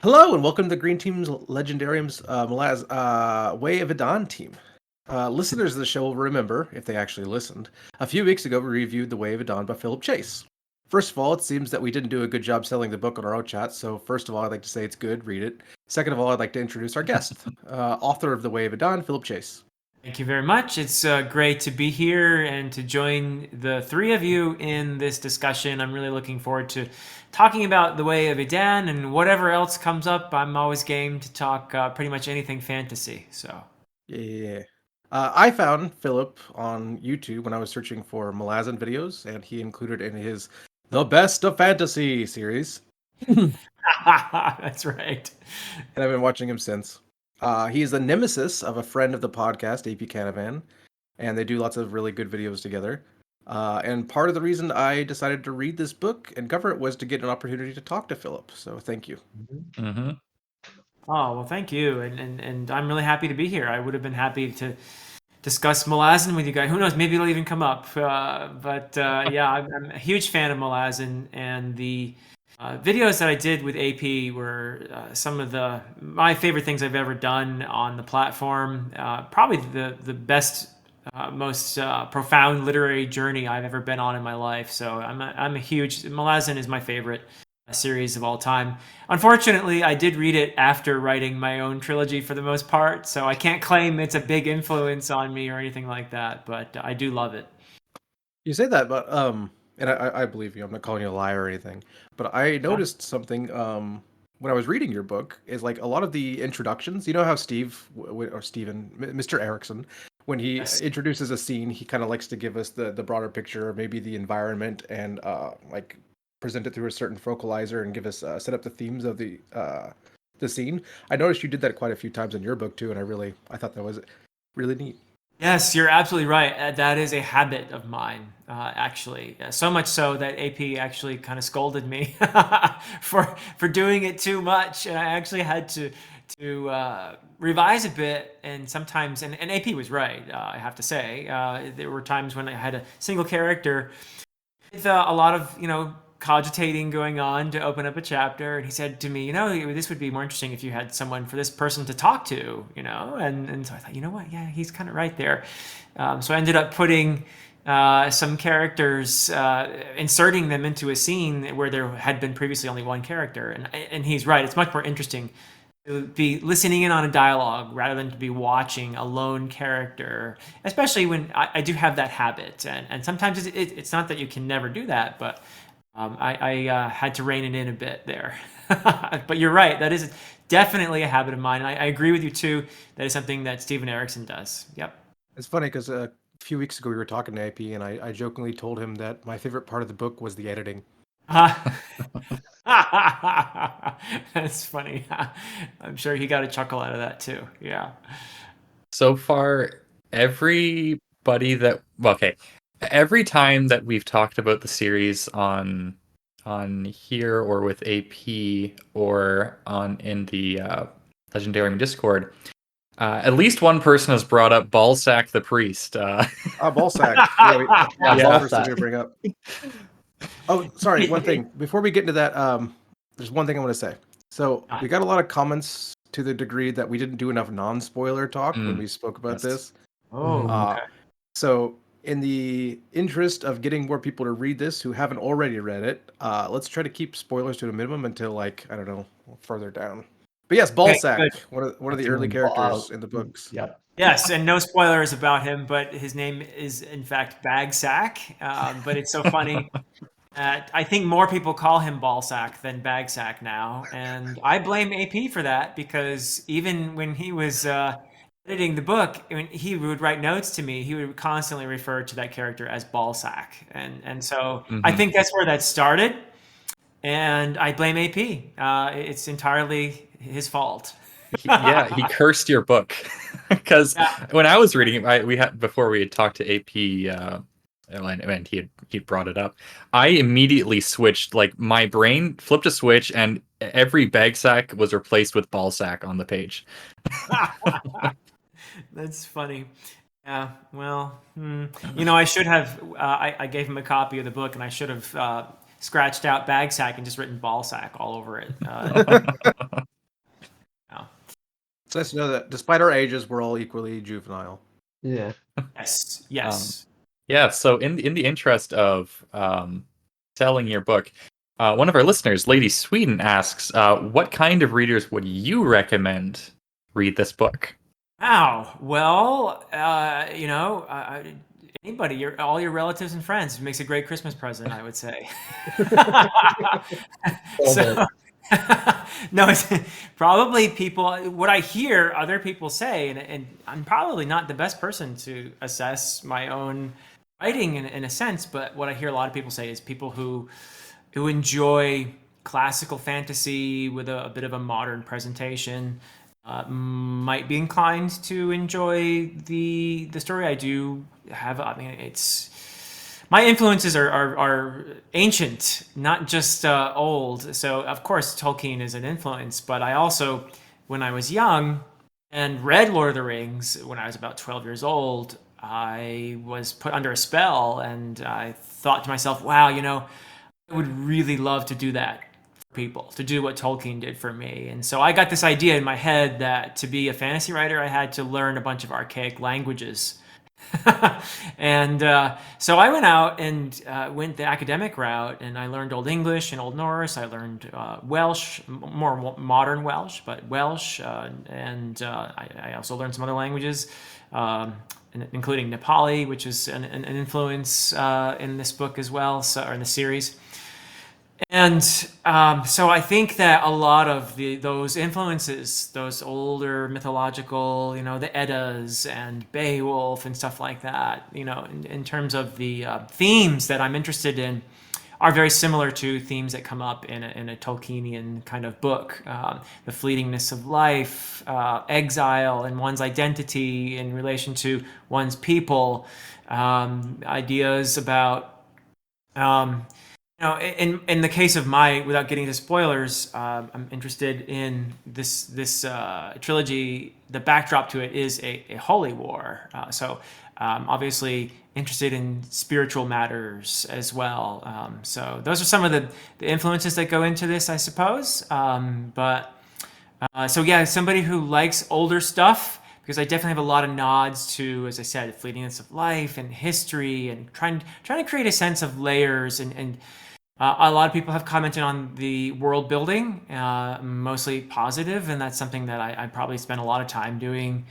Hello and welcome to the Green Team's Legendarium's Way of Edan team. Listeners of the show will remember, if they actually listened, a few weeks ago we reviewed The Way of Edan by Philip Chase. First of all, it seems that we didn't do a good job selling the book on our own chat, so first of all, I'd like to say it's good, read it. Second of all, I'd like to introduce our guest, author of The Way of Edan, Philip Chase. Thank you very much. It's great to be here and to join the three of you in this discussion. I'm really looking forward to talking about the Way of Edan and whatever else comes up. I'm always game to talk pretty much anything fantasy. So, Yeah. I found Philip on YouTube when I was searching for Malazan videos, and he included in his The Best of Fantasy series. that's right. And I've been watching him since. He is the nemesis of a friend of the podcast, AP Canavan, and they do lots of really good videos together. And part of the reason I decided to read this book and cover it was to get an opportunity to talk to Philip. So thank you. Mm-hmm. Oh, well, thank you. And I'm really happy to be here. I would have been happy to discuss Malazan with you guys. Who knows? Maybe it'll even come up. Yeah, I'm a huge fan of Malazan, and the videos that I did with AP were some of my favorite things I've ever done on the platform. Probably the best, most profound literary journey I've ever been on in my life. So I'm a huge Malazan is my favorite series of all time. Unfortunately, I did read it after writing my own trilogy for the most part, so I can't claim it's a big influence on me or anything like that. But I do love it. You say that, but and I believe you. I'm not calling you a liar or anything. But I noticed something when I was reading your book is like a lot of the introductions. You know how Mr. Erickson, when he Yes. introduces a scene, he kind of likes to give us the broader picture, or maybe the environment, and like present it through a certain focalizer and give us set up the themes of the scene. I noticed you did that quite a few times in your book too, and I thought that was really neat. Yes, you're absolutely right. That is a habit of mine, actually. So much so that AP actually kind of scolded me for doing it too much, and I actually had to revise a bit. And sometimes, and AP was right. I have to say, there were times when I had a single character with a lot of cogitating going on to open up a chapter, and he said to me, this would be more interesting if you had someone for this person to talk to, and so I thought, you know what, yeah, he's kind of right there. So I ended up putting some characters, inserting them into a scene where there had been previously only one character, and he's right, it's much more interesting to be listening in on a dialogue rather than to be watching a lone character, especially when I do have that habit. And sometimes it's not that you can never do that, but I had to rein it in a bit there. But you're right, that is definitely a habit of mine. And I agree with you too. That is something that Steven Erickson does. Yep. It's funny because a few weeks ago we were talking to AP, and I jokingly told him that my favorite part of the book was the editing. That's funny. I'm sure he got a chuckle out of that too. Yeah. So far, every time that we've talked about the series on here or with AP or in the Legendarium Discord, at least one person has brought up Ballsack the Priest. Ballsack. Yeah, Ballsack to bring up. Oh, sorry. One thing before we get into that, there's one thing I want to say. So we got a lot of comments to the degree that we didn't do enough non-spoiler talk when we spoke about this. Oh. Okay. So in the interest of getting more people to read this who haven't already read it, let's try to keep spoilers to a minimum until, like, I don't know, further down. But yes, Ballsack, Okay, one of the early characters in the books. Yep. Yes, and no spoilers about him, but his name is in fact Bagsack. But it's so funny. I think more people call him Ballsack than Bagsack now, and I blame AP for that because even when he was editing the book, when he would write notes to me, he would constantly refer to that character as Ballsack, and so I think that's where that started, and I blame AP. It's entirely his fault. He cursed your book because when I was reading it, we had talked to AP. And he brought it up. I immediately switched, like my brain flipped a switch, and every bag sack was replaced with ball sack on the page. That's funny. Yeah. Well, I should have. I gave him a copy of the book, and I should have scratched out bag sack and just written ball sack all over it. It's nice to know that despite our ages, we're all equally juvenile. Yeah. Yes. Yeah, so in the interest of selling your book, one of our listeners, Lady Sweden, asks, what kind of readers would you recommend read this book? Wow. Well, anybody, all your relatives and friends. It makes a great Christmas present, I would say. So, no, it's probably people. What I hear other people say, and I'm probably not the best person to assess my own writing in a sense, but what I hear a lot of people say is people who enjoy classical fantasy with a bit of a modern presentation might be inclined to enjoy the story. I do have. I mean, it's my influences are ancient, not just old. So of course Tolkien is an influence, but I also, when I was young and read Lord of the Rings when I was about 12 years old, I was put under a spell, and I thought to myself, wow, I would really love to do that for people, to do what Tolkien did for me. And so I got this idea in my head that to be a fantasy writer, I had to learn a bunch of archaic languages. And so I went out and went the academic route, and I learned Old English and Old Norse. I learned Welsh, more modern Welsh, but Welsh, and I also learned some other languages, including Nepali, which is an influence in this book as well, or in the series. And so I think that a lot of those influences, those older mythological, the Eddas and Beowulf and stuff like that, in terms of the themes that I'm interested in, are very similar to themes that come up in a Tolkienian kind of book. The fleetingness of life, exile and one's identity in relation to one's people, ideas about... in the case of without getting into spoilers, I'm interested in this trilogy. The backdrop to it is a holy war. So obviously interested in spiritual matters as well. So those are some of the influences that go into this, I suppose. So yeah, somebody who likes older stuff, because I definitely have a lot of nods to, as I said, fleetingness of life and history, and trying to create a sense of layers. And a lot of people have commented on the world building, mostly positive, and that's something that I probably spend a lot of time doing.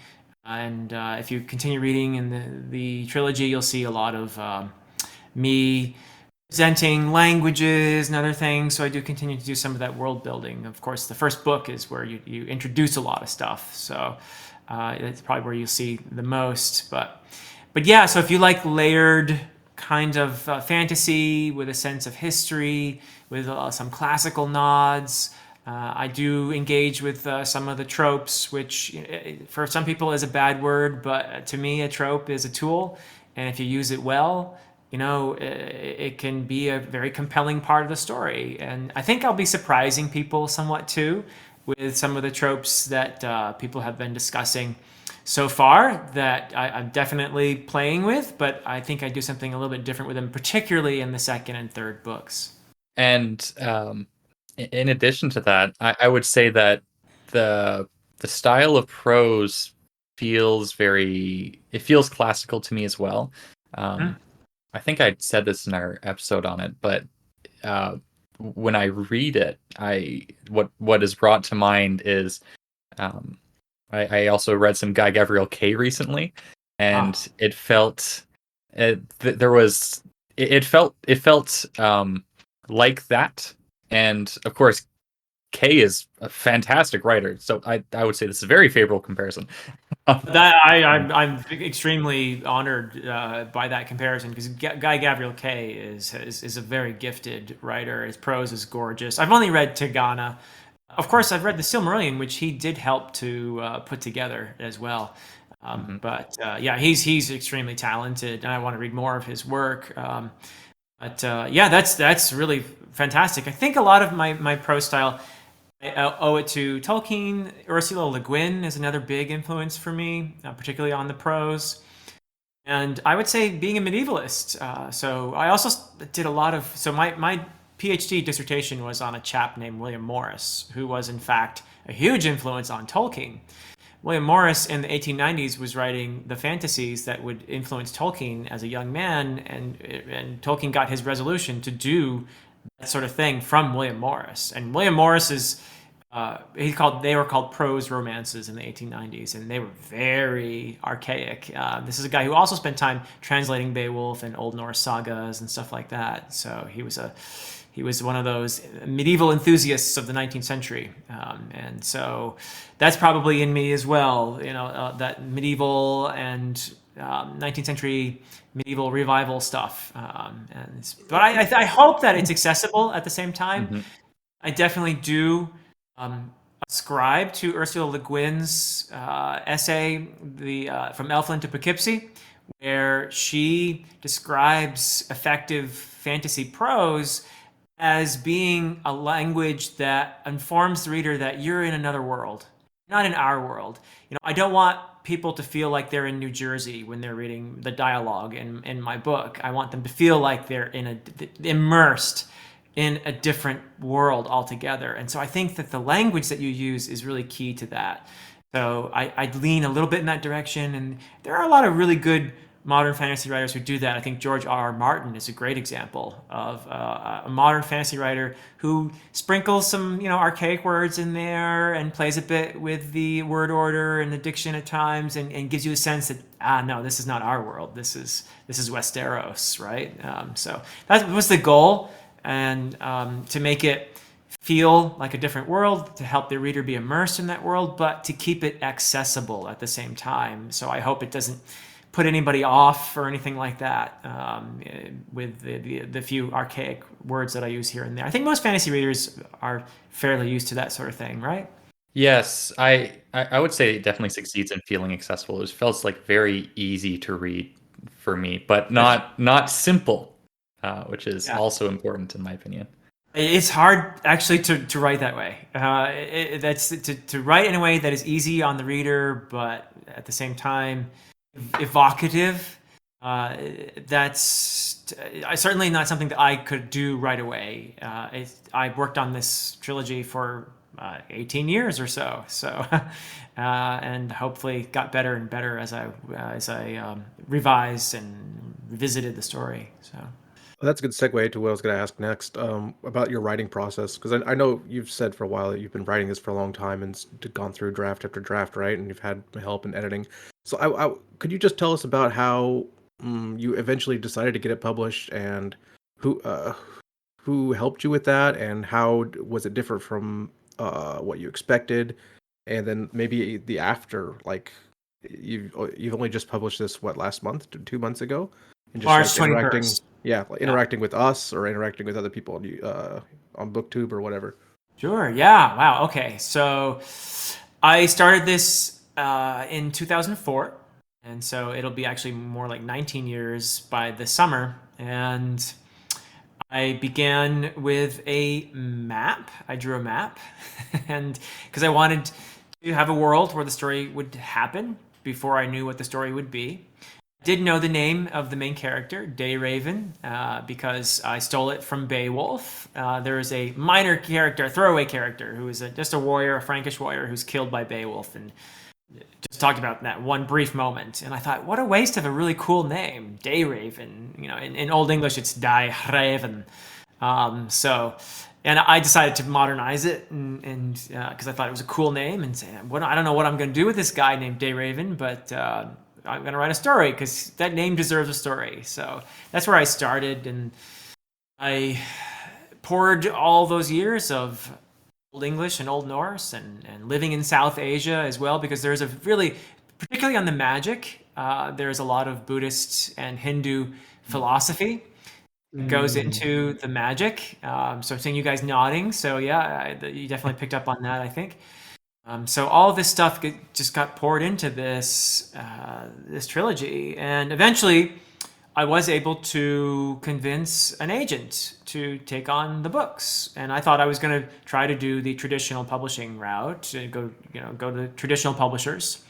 And if you continue reading in the trilogy, you'll see a lot of me presenting languages and other things. So I do continue to do some of that world building. Of course, the first book is where you introduce a lot of stuff. So it's probably where you'll see the most. But yeah, so if you like layered kind of fantasy with a sense of history, with some classical nods, I do engage with some of the tropes, which for some people is a bad word, but to me a trope is a tool, and if you use it well, it can be a very compelling part of the story. And I think I'll be surprising people somewhat too with some of the tropes that people have been discussing so far, that I'm definitely playing with, but I think I do something a little bit different with them, particularly in the second and third books. And in addition to that, I would say that the style of prose feels classical to me as well. I think I said this in our episode on it, but when I read it, what is brought to mind is I also read some Guy Gavriel Kay recently, and it felt like that. And of course, Kay is a fantastic writer, so I would say this is a very favorable comparison. I'm extremely honored by that comparison, because Guy Gavriel Kay is a very gifted writer. His prose is gorgeous. I've only read Tigana. Of course, I've read the Silmarillion, which he did help to put together as well. But yeah, he's extremely talented, and I want to read more of his work. But yeah, that's really fantastic. I think a lot of my prose style, I owe it to Tolkien. Ursula Le Guin is another big influence for me, particularly on the prose. And I would say being a medievalist. So I also did a lot of... So my PhD dissertation was on a chap named William Morris, who was in fact a huge influence on Tolkien. William Morris in the 1890s was writing the fantasies that would influence Tolkien as a young man, and Tolkien got his resolution to do that sort of thing from William Morris. And William Morris is they were called prose romances in the 1890s, and they were very archaic. This is a guy who also spent time translating Beowulf and Old Norse sagas and stuff like that. So he was one of those medieval enthusiasts of the 19th century, and so that's probably in me as well. That medieval and 19th century medieval revival stuff. But I hope that it's accessible at the same time. Mm-hmm. I definitely do ascribe to Ursula Le Guin's essay, From Elfland to Poughkeepsie, where she describes effective fantasy prose as being a language that informs the reader that you're in another world, not in our world. I don't want people to feel like they're in New Jersey when they're reading the dialogue in my book. I want them to feel like they're immersed in a different world altogether. And so I think that the language that you use is really key to that. So I'd lean a little bit in that direction. And there are a lot of really good modern fantasy writers who do that. I think George R.R. Martin is a great example of a modern fantasy writer who sprinkles some, archaic words in there and plays a bit with the word order and the diction at times, and gives you a sense that, no, this is not our world. This is Westeros, right? So that was the goal. And to make it feel like a different world, to help the reader be immersed in that world, but to keep it accessible at the same time. So I hope it doesn't put anybody off or anything like that, with the few archaic words that I use here and there. I think most fantasy readers are fairly used to that sort of thing, right? Yes, I would say it definitely succeeds in feeling accessible. It feels like very easy to read for me, but not simple. Which is also important in my opinion. It's hard actually to write that way. That's to write in a way that is easy on the reader, but at the same time evocative. That's certainly not something that I could do right away. I worked on this trilogy for 18 years or so, and hopefully got better and better as I revised and revisited the story. So. Well, that's a good segue to what I was going to ask next, about your writing process. Because I know you've said for a while that you've been writing this for a long time and gone through draft after draft, right? And you've had help in editing. So could you just tell us about how you eventually decided to get it published, and who helped you with that, and how was it different from what you expected? And then maybe the after, like you've only just published this, what, last month, 2 months ago? And just March like interacting, 21st. interacting with us or interacting with other people on BookTube or whatever. Sure. Yeah. Wow. Okay. So I started this in 2004, and so it'll be actually more like 19 years by this summer. And I began with a map. I drew a map, and because I wanted to have a world where the story would happen before I knew what the story would be. Did know the name of the main character, Dayraven, because I stole it from Beowulf. There is a minor character, a throwaway character, who is just a warrior, a Frankish warrior, who's killed by Beowulf, and just talked about that one brief moment. And I thought, what a waste of a really cool name, Dayraven. In Old English, it's Dayraven. And I decided to modernize it, and because I thought it was a cool name, and say, I don't know what I'm going to do with this guy named Dayraven, but I'm going to write a story because that name deserves a story. So that's where I started, and I poured all those years of Old English and Old Norse and living in South Asia as well, because there's a really, particularly on the magic, there's a lot of Buddhist and Hindu philosophy that goes into the magic. So I'm seeing you guys nodding. So yeah, you definitely picked up on that, I think. So all this stuff just got poured into this trilogy, and eventually I was able to convince an agent to take on the books. And I thought I was going to try to do the traditional publishing route, go to traditional publishers.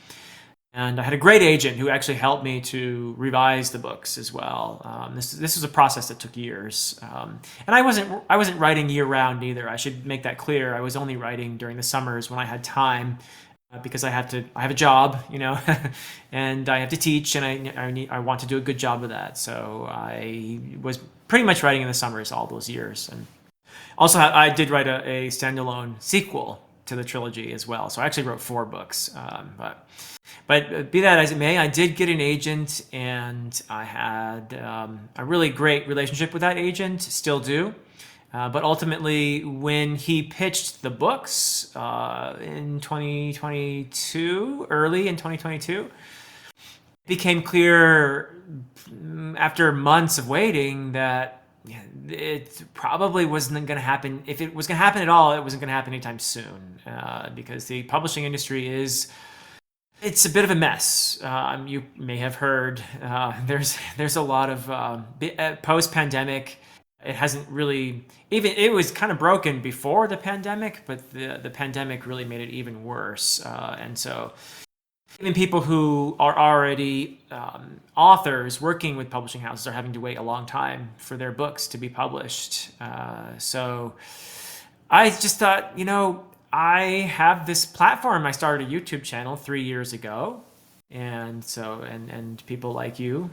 And I had a great agent who actually helped me to revise the books as well. This was a process that took years, and I wasn't writing year round either. I should make that clear. I was only writing during the summers when I had time, because I have a job, and I have to teach, and I want to do a good job of that. So I was pretty much writing in the summers all those years, and also I did write a standalone sequel to the trilogy as well. So I actually wrote 4 books, but be that as it may, I did get an agent, and I had a really great relationship with that agent, still do. But ultimately, when he pitched the books in 2022, early in 2022, it became clear after months of waiting that it probably wasn't going to happen. If it was going to happen at all, it wasn't going to happen anytime soon, because the publishing industry it's a bit of a mess. You may have heard there's a lot of post-pandemic. It hasn't really it was kind of broken before the pandemic, but the pandemic really made it even worse. And so even people who are already authors working with publishing houses are having to wait a long time for their books to be published. So I just thought, I have this platform. I started a YouTube channel 3 years ago. And so, and people like you,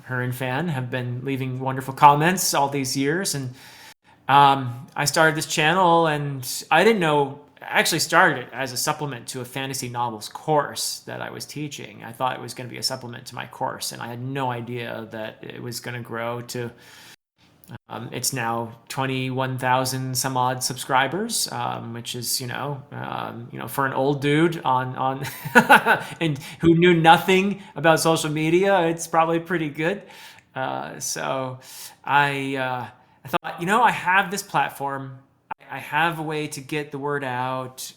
Hurinfan, have been leaving wonderful comments all these years. And I started this channel, and I didn't know, I actually started it as a supplement to a fantasy novels course that I was teaching. I thought it was going to be a supplement to my course, and I had no idea that it was going to grow to, it's now 21,000 some odd subscribers, which is, for an old dude on and who knew nothing about social media, it's probably pretty good. So I thought, I have this platform. I have a way to get the word out.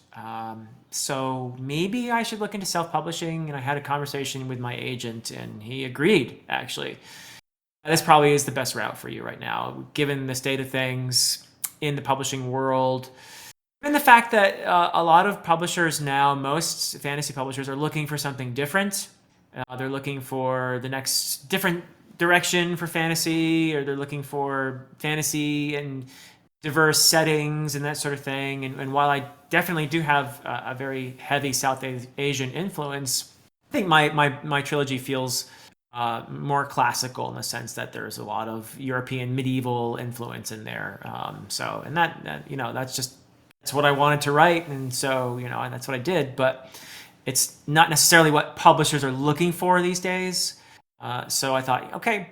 So maybe I should look into self-publishing. And I had a conversation with my agent, and he agreed, actually. This probably is the best route for you right now, given the state of things in the publishing world. And the fact that a lot of publishers now, most fantasy publishers, are looking for something different. They're looking for the next different direction for fantasy, or they're looking for fantasy and diverse settings and that sort of thing. And while I definitely do have a very heavy South Asian influence, I think my trilogy feels more classical in the sense that there's a lot of European medieval influence in there. And that's what I wanted to write. And so, and that's what I did, but it's not necessarily what publishers are looking for these days. So I thought, okay,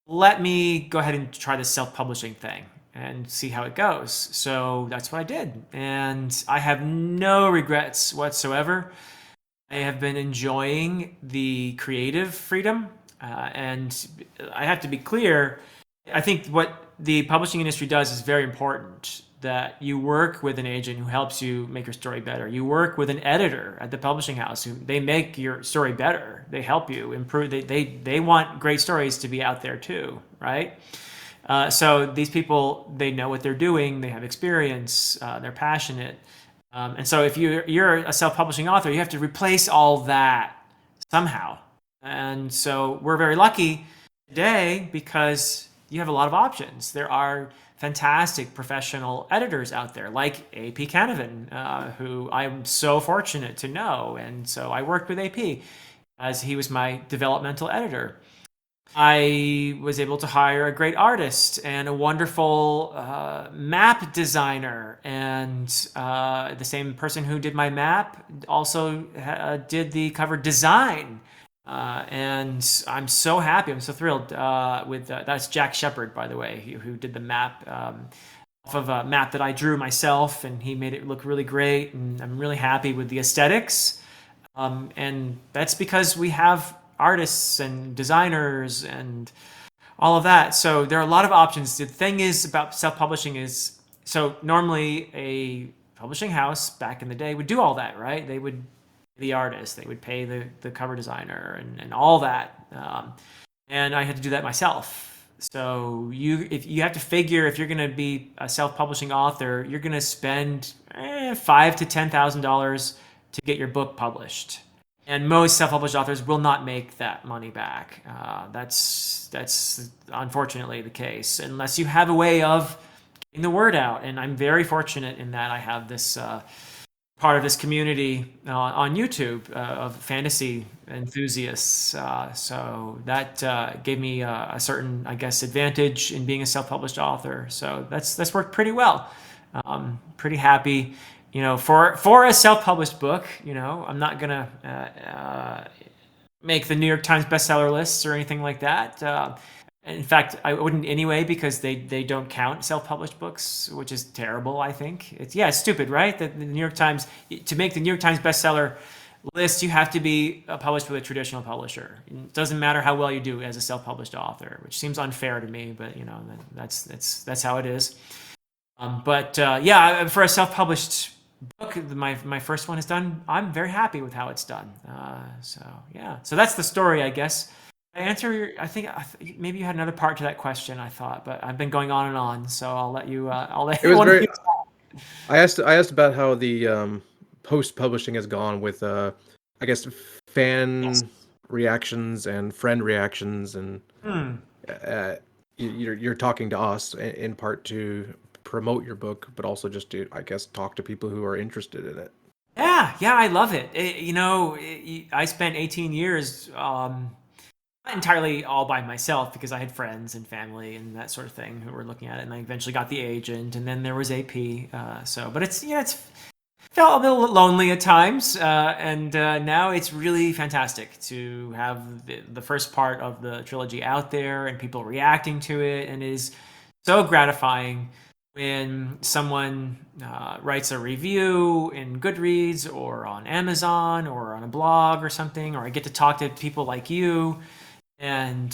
let me go ahead and try this self-publishing thing and see how it goes. So that's what I did. And I have no regrets whatsoever. I have been enjoying the creative freedom, and I have to be clear. I think what the publishing industry does is very important, that you work with an agent who helps you make your story better. You work with an editor at the publishing house who they make your story better. They help you improve. They want great stories to be out there too, right? So these people, they know what they're doing. They have experience. They're passionate. And so if you're a self-publishing author, you have to replace all that somehow. And so we're very lucky today because you have a lot of options. There are fantastic professional editors out there like AP Canavan, who I'm so fortunate to know. And so I worked with AP as he was my developmental editor. I was able to hire a great artist and a wonderful map designer, and the same person who did my map also did the cover design. And I'm so happy. I'm so thrilled with that's Jack Shepard, by the way, who did the map off of a map that I drew myself, and he made it look really great. And I'm really happy with the aesthetics. And that's because we have artists and designers and all of that. So there are a lot of options. The thing is about self-publishing is, so normally a publishing house back in the day would do all that, right? They would pay the artist, they would pay the cover designer and all that. And I had to do that myself. So if you have to figure, if you're going to be a self-publishing author, you're going to spend $5,000 to $10,000 to get your book published. And most self-published authors will not make that money back. That's unfortunately the case, unless you have a way of getting the word out. And I'm very fortunate in that I have this part of this community on YouTube of fantasy enthusiasts. So that gave me a certain, I guess, advantage in being a self-published author. So that's worked pretty well. Pretty happy, for a self-published book. I'm not gonna make the New York Times bestseller lists or anything like that. In fact, I wouldn't anyway, because they don't count self-published books, which is terrible. I think it's stupid, right? That the New York Times, to make the New York Times bestseller list, you have to be published with a traditional publisher. It doesn't matter how well you do as a self-published author, which seems unfair to me, but that's how it is. For a self-published book, my first one is done. I'm very happy with how it's done. So that's the story, I guess. I answer I think maybe you had another part to that question, I thought, but I've been going on and on, so I'll let you. It was very. I asked about how the post-publishing has gone with I guess fan reactions and friend reactions, and you're talking to us in part to promote your book, but also just to, I guess, talk to people who are interested in it. Yeah, I love it. I spent 18 years. Not entirely all by myself, because I had friends and family and that sort of thing who were looking at it, and I eventually got the agent, and then there was AP. But it's felt a little lonely at times, and now it's really fantastic to have the first part of the trilogy out there and people reacting to it, and it is so gratifying when someone writes a review in Goodreads or on Amazon or on a blog or something, or I get to talk to people like you. And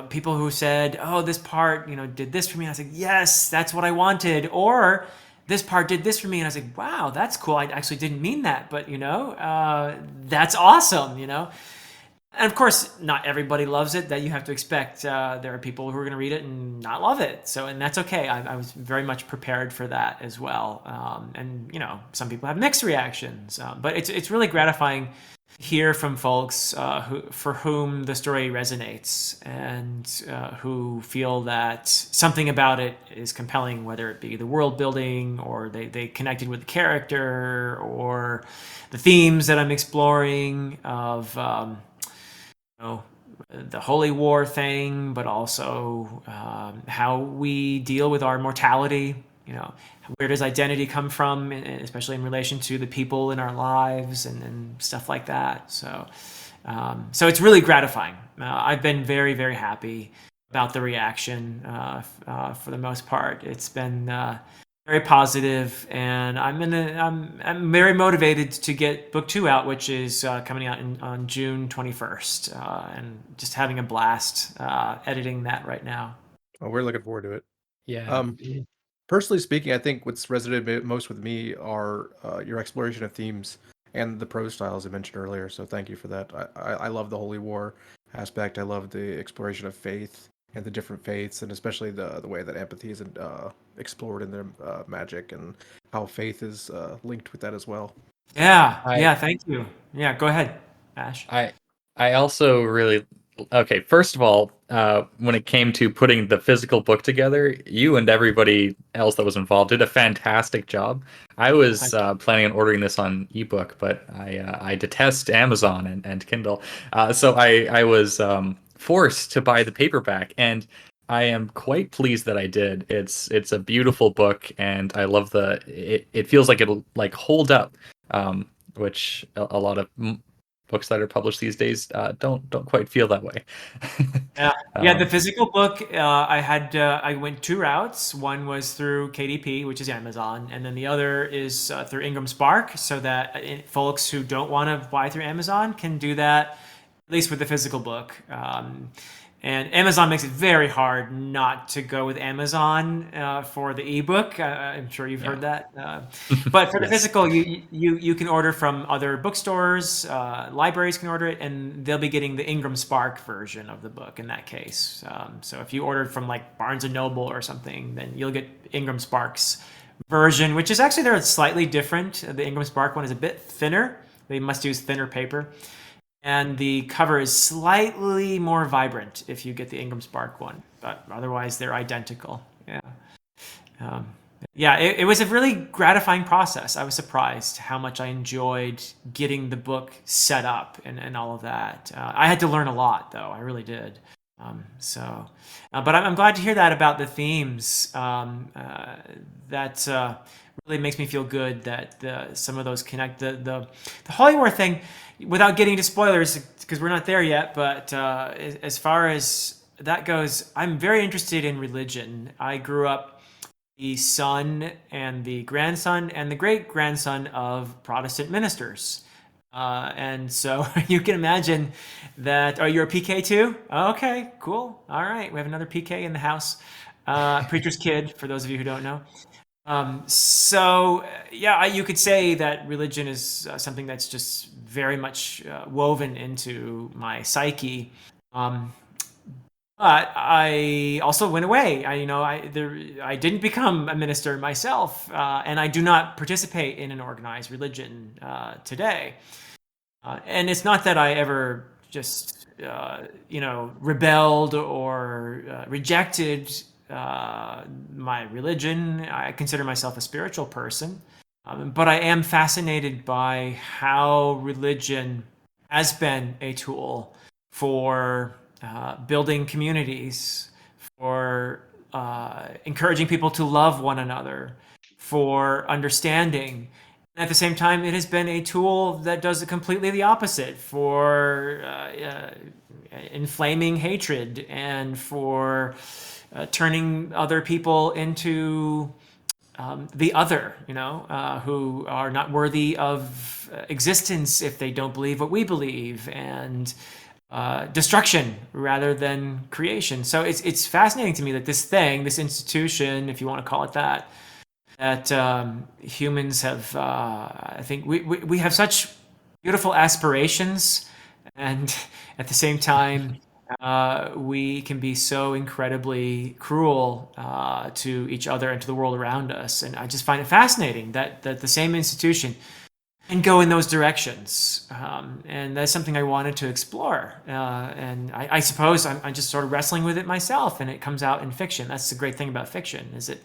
people who said, "Oh, this part, did this for me." And I was like, "Yes, that's what I wanted." Or this part did this for me, and I was like, "Wow, that's cool. I actually didn't mean that, but that's awesome." And of course, not everybody loves it. That you have to expect. There are people who are going to read it and not love it. And that's okay. I was very much prepared for that as well. And some people have mixed reactions, but it's really gratifying hear from folks for whom the story resonates, and who feel that something about it is compelling, whether it be the world building, or they connected with the character, or the themes that I'm exploring of the Holy War thing, but also how we deal with our mortality. Where does identity come from, especially in relation to the people in our lives, and stuff like that. So it's really gratifying. I've been very, very happy about the reaction for the most part. It's been very positive, and I'm very motivated to get book 2 out, which is coming out on June 21st, and just having a blast editing that right now. Oh, we're looking forward to it. Yeah. Personally speaking, I think what's resonated most with me are your exploration of themes and the prose styles I mentioned earlier. So thank you for that. I love the Holy War aspect. I love the exploration of faith and the different faiths, and especially the way that empathy is explored in their magic, and how faith is linked with that as well. Yeah, thank you. Yeah, go ahead, Ash. I also really okay. First of all, when it came to putting the physical book together, you and everybody else that was involved did a fantastic job. I was planning on ordering this on ebook, but I detest Amazon and Kindle, so I was forced to buy the paperback, and I am quite pleased that I did. It's a beautiful book, and I love it feels like it'll hold up, which a lot of books that are published these days don't quite feel that way. Yeah, the physical book, I went 2 routes. One was through KDP, which is Amazon, and then the other is through Ingram Spark, so that folks who don't want to buy through Amazon can do that, at least with the physical book. And Amazon makes it very hard not to go with Amazon for the ebook. I'm sure you've heard that. But for the physical, you can order from other bookstores, libraries can order it, and they'll be getting the Ingram Spark version of the book in that case. So if you ordered from like Barnes & Noble or something, then you'll get Ingram Spark's version, which is actually they're slightly different. The Ingram Spark one is a bit thinner. They must use thinner paper. And the cover is slightly more vibrant if you get the Ingram Spark one, but otherwise they're identical. Yeah. Yeah, it was a really gratifying process. I was surprised how much I enjoyed getting the book set up and all of that. I had to learn a lot, though. I really did. But I'm glad to hear that about the themes. That really makes me feel good that some of those connect. The Holy War thing, without getting into spoilers, because we're not there yet, but as far as that goes, I'm very interested in religion. I grew up the son and the grandson and the great grandson of Protestant ministers. And so you can imagine that. Oh, you're a PK too? Okay, cool. All right. We have another PK in the house. Preacher's kid, for those of you who don't know. Yeah, you could say that religion is something that's just very much woven into my psyche. But I also went away. I didn't become a minister myself, and I do not participate in an organized religion today. And it's not that I ever just rebelled or rejected my religion. I consider myself a spiritual person, but I am fascinated by how religion has been a tool for building communities, for encouraging people to love one another, for understanding. At the same time, it has been a tool that does completely the opposite, for inflaming hatred and for turning other people into the other, who are not worthy of existence if they don't believe what we believe, and destruction rather than creation. So it's fascinating to me that this institution, if you want to call it that humans have, I think we have such beautiful aspirations, and at the same time, we can be so incredibly cruel to each other and to the world around us. And I just find it fascinating that the same institution can go in those directions. And that's something I wanted to explore. And I suppose I'm just sort of wrestling with it myself, and it comes out in fiction. That's the great thing about fiction, is it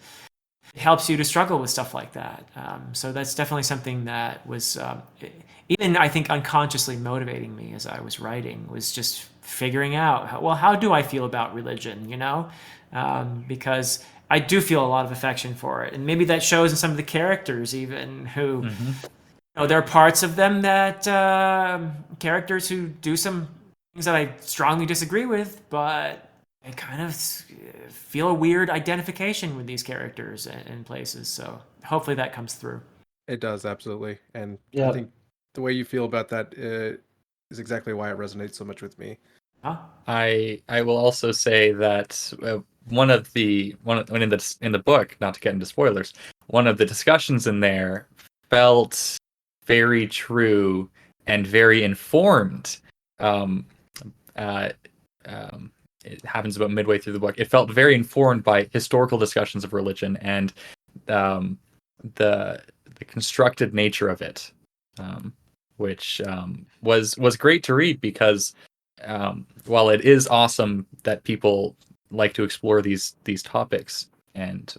helps you to struggle with stuff like that. So that's definitely something that was even, I think, unconsciously motivating me as I was writing, was just figuring out, how do I feel about religion, because I do feel a lot of affection for it. And maybe that shows in some of the characters, even, who, there are parts of them that characters who do some things that I strongly disagree with, but I kind of feel a weird identification with these characters in places. So hopefully that comes through. It does, absolutely. And Yeah. I think the way you feel about that is exactly why it resonates so much with me. Huh? I will also say that in the book, not to get into spoilers, one of the discussions in there felt very true and very informed. It happens about midway through the book. It felt very informed by historical discussions of religion and the constructed nature of it, which was great to read, because while it is awesome that people like to explore these topics, and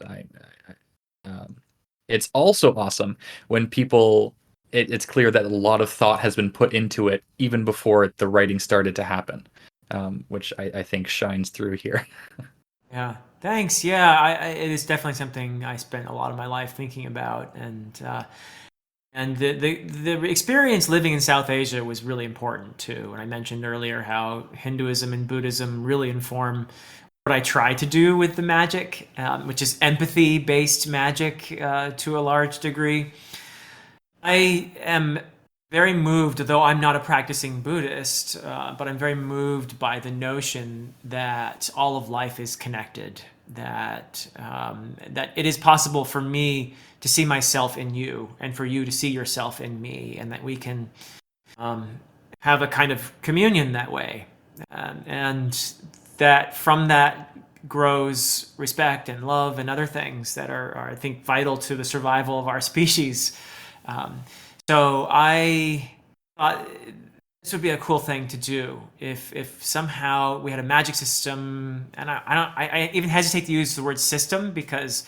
it's also awesome when people, it's clear that a lot of thought has been put into it even before the writing started to happen, which I think shines through here. Yeah. Thanks. Yeah, it is definitely something I spent a lot of my life thinking about, and the experience living in South Asia was really important too. And I mentioned earlier how Hinduism and Buddhism really inform what I try to do with the magic, which is empathy-based magic to a large degree. I am very moved, though I'm not a practicing Buddhist, but I'm very moved by the notion that all of life is connected, that it is possible for me to see myself in you, and for you to see yourself in me, and that we can have a kind of communion that way, and that from that grows respect and love and other things that are I think, vital to the survival of our species. So I thought this would be a cool thing to do if somehow we had a magic system, and I even hesitate to use the word system, because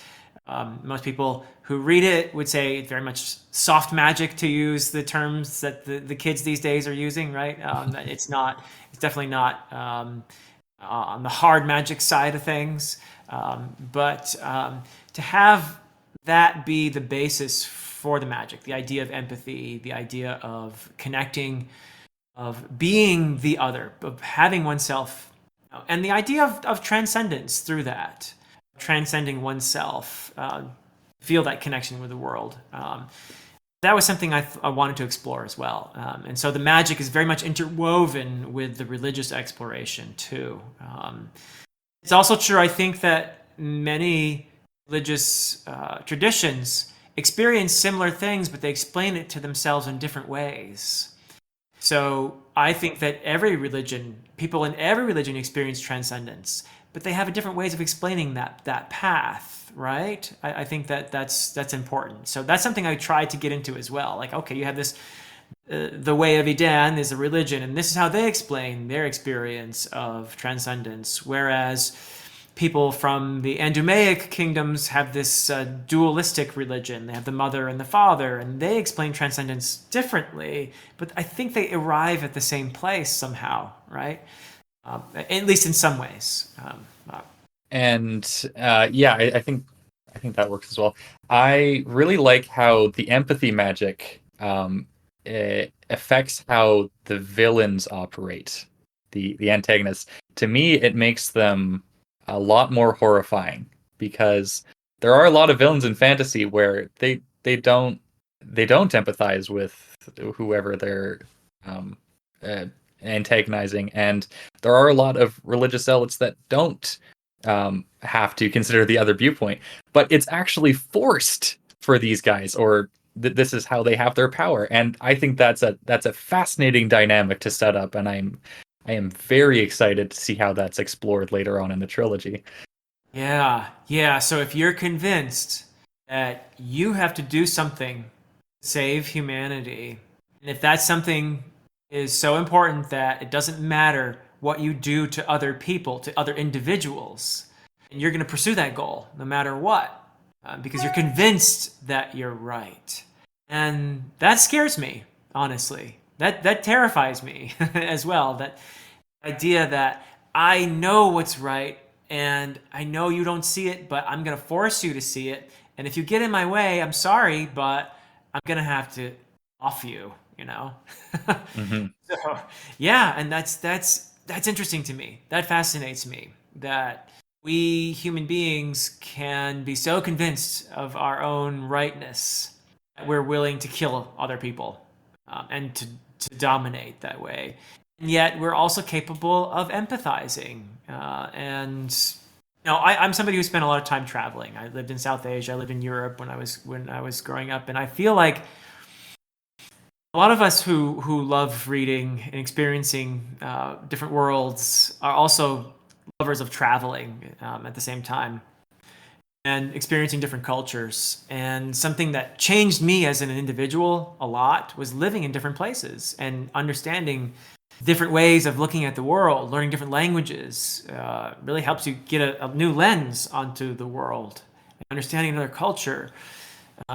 Most people who read it would say it's very much soft magic, to use the terms that the kids these days are using, right? That it's not, it's definitely not on the hard magic side of things. But to have that be the basis for the magic, the idea of empathy, the idea of connecting, of being the other, of having oneself, and the idea of transcendence through that, transcending oneself, feel that connection with the world. That was something I wanted to explore as well. And so the magic is very much interwoven with the religious exploration too. It's also true, I think, that many religious traditions experience similar things, but they explain it to themselves in different ways. So I think that every religion, people in every religion experience transcendence, but they have different ways of explaining that path, right? I think that's important. So that's something I tried to get into as well. Like, okay, you have this, the Way of Edan is a religion, and this is how they explain their experience of transcendence. Whereas people from the Andumaic kingdoms have this dualistic religion. They have the mother and the father, and they explain transcendence differently, but I think they arrive at the same place somehow, right? At least in some ways. And yeah, I think that works as well. I really like how the empathy magic affects how the villains operate, the antagonists. To me, it makes them a lot more horrifying, because there are a lot of villains in fantasy where they don't empathize with whoever they're um, uh, antagonizing, and there are a lot of religious zealots that don't have to consider the other viewpoint, but it's actually forced for these guys, or this is how they have their power. And I think that's a fascinating dynamic to set up, and I am very excited to see how that's explored later on in the trilogy. Yeah. So if you're convinced that you have to do something to save humanity, and if that something is so important that it doesn't matter what you do to other people, to other individuals, and you're going to pursue that goal no matter what, because you're convinced that you're right. And that scares me, honestly. That terrifies me as well. That idea that I know what's right, and I know you don't see it, but I'm going to force you to see it. And if you get in my way, I'm sorry, but I'm going to have to off you, you know? Hmm. So, yeah, and that's interesting to me. That fascinates me, that we human beings can be so convinced of our own rightness that we're willing to kill other people, and to dominate that way. And yet we're also capable of empathizing. And I'm somebody who spent a lot of time traveling. I lived in South Asia. I lived in Europe when I was growing up, and I feel like a lot of us who love reading and experiencing different worlds are also lovers of traveling at the same time, and experiencing different cultures. And something that changed me as an individual a lot was living in different places and understanding different ways of looking at the world. Learning different languages really helps you get a new lens onto the world, understanding another culture.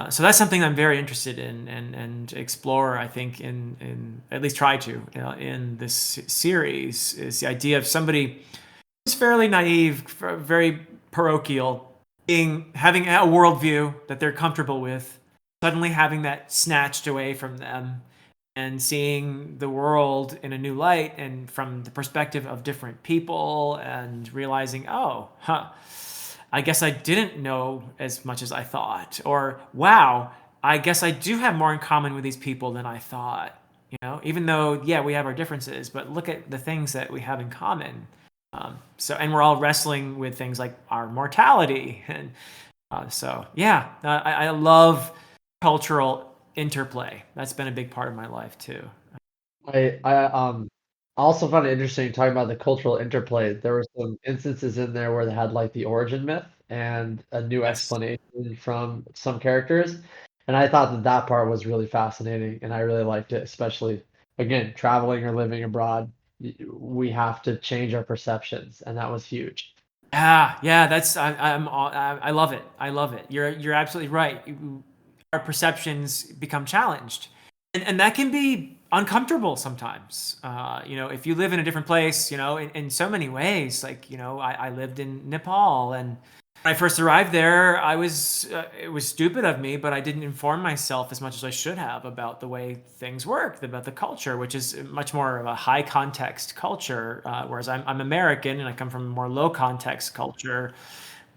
So that's something I'm very interested in and explore, I think, in at least try to, in this series, is the idea of somebody who's fairly naive, very parochial, having a worldview that they're comfortable with, suddenly having that snatched away from them, and seeing the world in a new light and from the perspective of different people, and realizing, oh, I guess I didn't know as much as I thought. Or, wow, I guess I do have more in common with these people than I thought. Even though, yeah, we have our differences, but look at the things that we have in common. And we're all wrestling with things like our mortality. And yeah, I love cultural interplay. That's been a big part of my life too. I also found it interesting talking about the cultural interplay. There were some instances in there where they had like the origin myth and a new Yes. explanation from some characters, and I thought that part was really fascinating, and I really liked it, especially again traveling or living abroad. We have to change our perceptions, and that was huge. Yeah, that's I love it. I love it. You're absolutely right. Our perceptions become challenged, and that can be uncomfortable sometimes. If you live in a different place, in so many ways. Like, I lived in Nepal, and when I first arrived there, it was stupid of me, but I didn't inform myself as much as I should have about the way things work, about the culture, which is much more of a high context culture, whereas I'm American and I come from a more low context culture.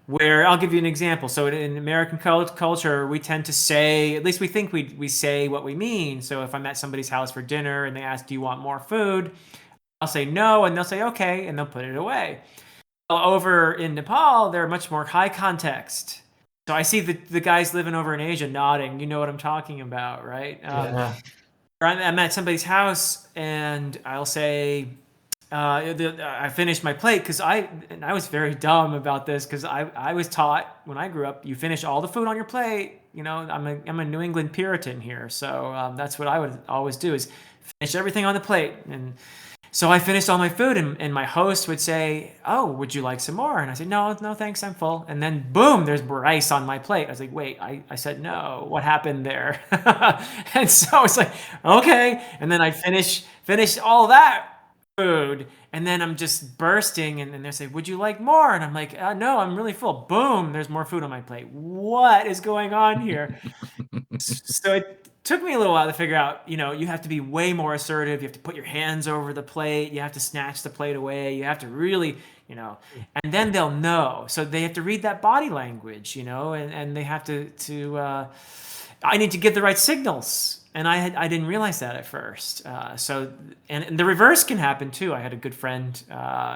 Where I'll give you an example. So in American culture, we tend to say, at least we think we say what we mean. So if I'm at somebody's house for dinner and they ask, "Do you want more food?" I'll say no, and they'll say okay, and they'll put it away. Over in Nepal, they're much more high context. So I see the guys living over in Asia nodding. You know what I'm talking about, right? Yeah. I'm at somebody's house and I'll say, I finished my plate because I was very dumb about this because I was taught when I grew up, you finish all the food on your plate. I'm a New England Puritan here, so that's what I would always do is finish everything on the plate. And so I finished all my food, and my host would say, "Oh, would you like some more?" And I said, "No, no, thanks, I'm full." And then boom, there's rice on my plate. I was like, "Wait, I said no. What happened there?" And so it's like, okay. And then I finish all that food, and then I'm just bursting, and they say, "Would you like more?" And I'm like, "No, I'm really full." Boom, there's more food on my plate. What is going on here? So it took me a little while to figure out, you have to be way more assertive. You have to put your hands over the plate. You have to snatch the plate away. You have to really, and then they'll know. So they have to read that body language, and they have I need to give the right signals. And I didn't realize that at first. And the reverse can happen too. I had a good friend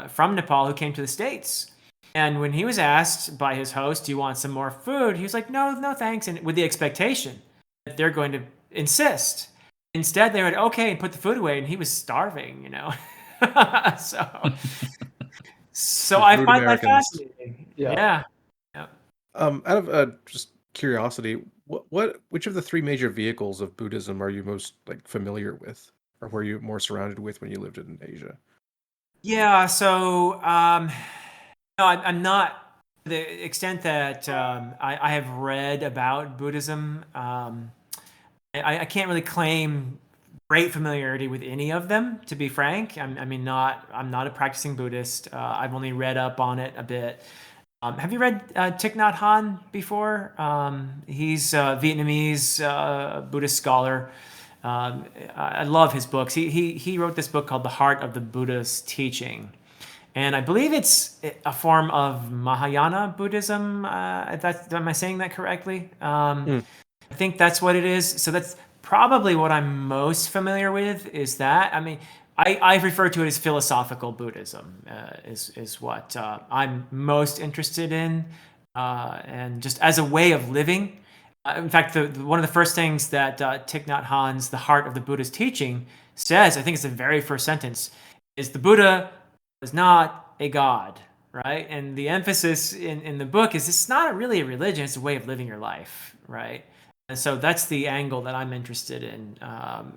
from Nepal who came to the States. And when he was asked by his host, "Do you want some more food?" He was like, "No, no, thanks." And with the expectation that they're going to insist. Instead, they would okay and put the food away, and he was starving. so, so I Rude find that Americans. fascinating. Yeah. Yeah. Yeah. Out of just curiosity, which of the three major vehicles of Buddhism are you most like familiar with, or were you more surrounded with when you lived in Asia? Yeah. So, no, I'm not to the extent that I have read about Buddhism. I can't really claim great familiarity with any of them, to be frank. I'm not a practicing Buddhist. I've only read up on it a bit. Have you read Thich Nhat Hanh before? He's a Vietnamese Buddhist scholar. I love his books. He wrote this book called The Heart of the Buddha's Teaching. And I believe it's a form of Mahayana Buddhism. Am I saying that correctly? Hmm. I think that's what it is. So that's probably what I'm most familiar with is that. I refer to it as philosophical Buddhism, is what I'm most interested in, and just as a way of living. In fact, one of the first things that Thich Nhat Hanh's The Heart of the Buddha's Teaching says, I think it's the very first sentence, is the Buddha was not a god, right? And the emphasis in the book is it's not really a religion, it's a way of living your life, right? And so that's the angle that I'm interested in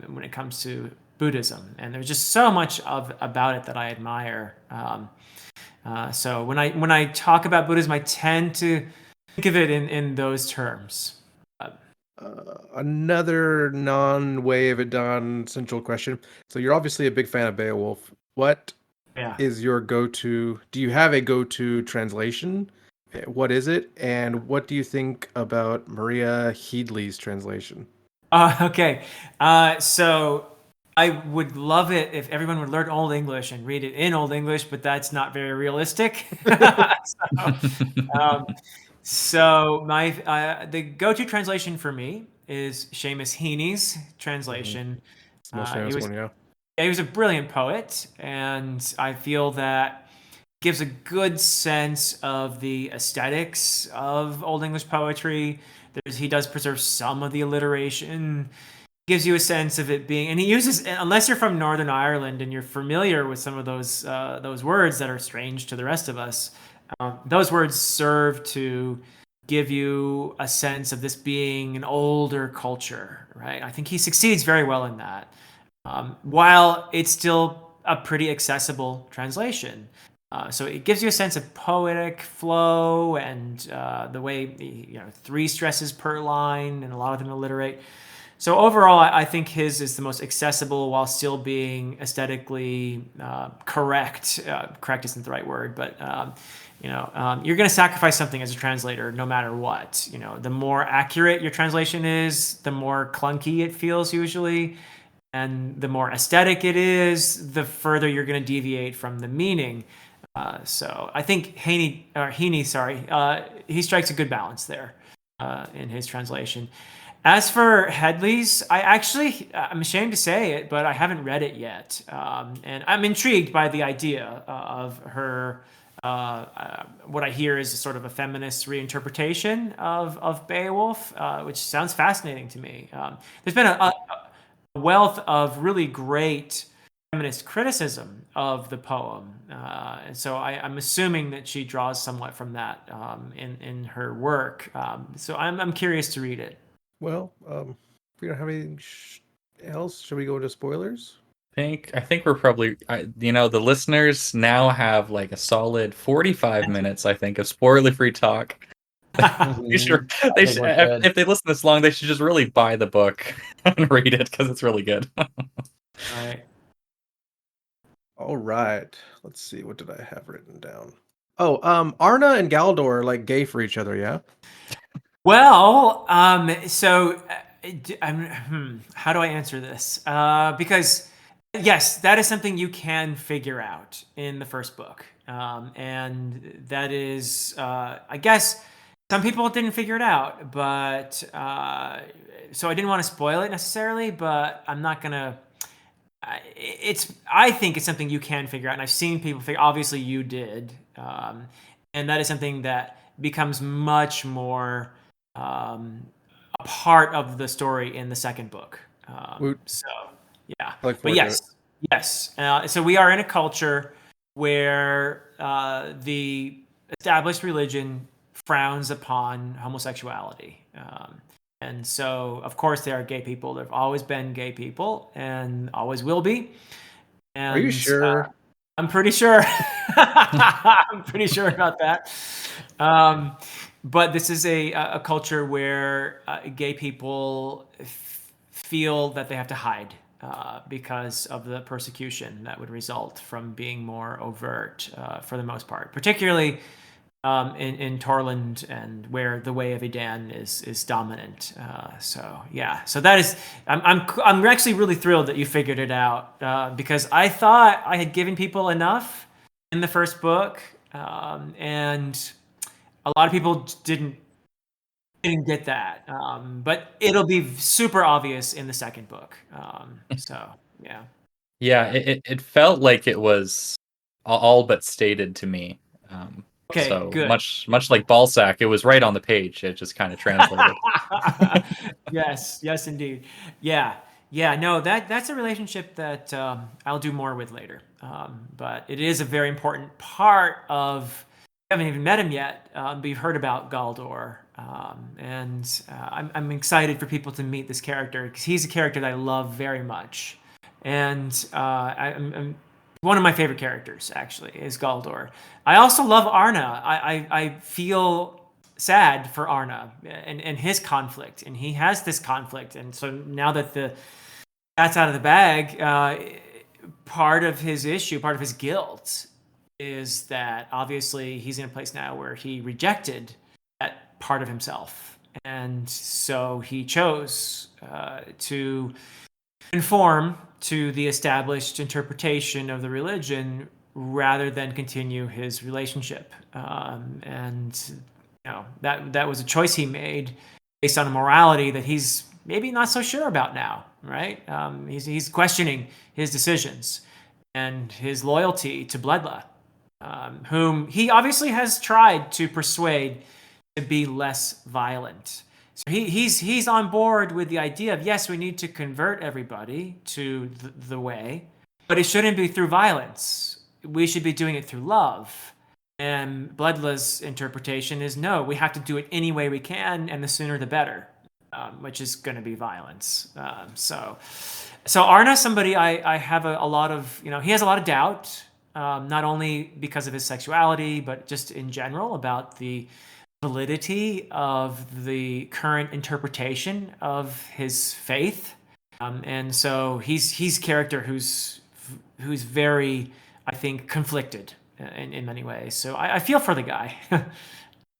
when it comes to Buddhism. And there's just so much about it that I admire. So when I talk about Buddhism, I tend to think of it in those terms. Another non-Way of Edan central question. So you're obviously a big fan of Beowulf. What Yeah. is your go-to? Do you have a go-to translation? What is it? And what do you think about Maria Headley's translation? Okay. So I would love it if everyone would learn Old English and read it in Old English, but that's not very realistic. Um, so my the go-to translation for me is Seamus Heaney's translation. It's the most He famous was one, yeah. he was a brilliant poet, and I feel that gives a good sense of the aesthetics of Old English poetry. He does preserve some of the alliteration, gives you a sense of it being, and he uses, unless you're from Northern Ireland and you're familiar with some of those words that are strange to the rest of us, those words serve to give you a sense of this being an older culture, right? I think he succeeds very well in that, while it's still a pretty accessible translation. So it gives you a sense of poetic flow and the way, 3 stresses per line, and a lot of them alliterate. So overall, I think his is the most accessible while still being aesthetically correct. Correct isn't the right word, but you're going to sacrifice something as a translator, no matter what. The more accurate your translation is, the more clunky it feels usually, and the more aesthetic it is, the further you're going to deviate from the meaning. So I think Heaney, he strikes a good balance there in his translation. As for Headley's, I'm ashamed to say it, but I haven't read it yet. And I'm intrigued by the idea of her, what I hear is sort of a feminist reinterpretation of Beowulf, which sounds fascinating to me. There's been a wealth of really great feminist criticism of the poem. And so I'm assuming that she draws somewhat from that in her work. So I'm curious to read it. Well, we don't have anything else. Should we go into spoilers? I think we're probably, the listeners now have like a solid 45 minutes, I think, of spoiler-free talk. Sure, I think we're good. if they listen this long, they should just really buy the book and read it because it's really good. Right. All right. Let's see. What did I have written down? Oh, Arna and Galdor are like gay for each other, yeah? Well, so how do I answer this? Because yes, that is something you can figure out in the first book. And that is, I guess some people didn't figure it out, but so I didn't want to spoil it necessarily, but I'm not going to. I think it's something you can figure out, and I've seen people figure. Obviously, you did, and that is something that becomes much more a part of the story in the second book. So yeah, but yes. So we are in a culture where the established religion frowns upon homosexuality. And so, of course, there are gay people. There have always been gay people and always will be. And, are you sure? I'm pretty sure. I'm pretty sure about that. But this is a culture where gay people feel that they have to hide because of the persecution that would result from being more overt for the most part, particularly in Torland, and where the Way of Edan is dominant. So that is, I'm actually really thrilled that you figured it out because I thought I had given people enough in the first book, and a lot of people didn't get that. But it'll be super obvious in the second book. So yeah. Yeah, it felt like it was all but stated to me. Okay, so good. much like Balzac, it was right on the page. It just kind of translated. Yes, indeed. Yeah. No, that's a relationship that I'll do more with later. But it is a very important part of. I haven't even met him yet, but you've heard about Galdor, and I'm excited for people to meet this character because he's a character that I love very much, and I'm one of my favorite characters actually is Galdor. I also love Arna. I feel sad for Arna and his conflict, and he has this conflict, and so now that that's out of the bag, part of his issue, part of his guilt, is that obviously he's in a place now where he rejected that part of himself, and so he chose to conform to the established interpretation of the religion rather than continue his relationship. And that was a choice he made based on a morality that he's maybe not so sure about now, right? He's questioning his decisions and his loyalty to Bledla, whom he obviously has tried to persuade to be less violent. So he's on board with the idea of, yes, we need to convert everybody to the way, but it shouldn't be through violence. We should be doing it through love. And Bledla's interpretation is, no, we have to do it any way we can, and the sooner the better, which is going to be violence. So Arna's somebody I have a lot of, he has a lot of doubt not only because of his sexuality, but just in general about the validity of the current interpretation of his faith. And so he's a character who's very, I think, conflicted in many ways. So I feel for the guy.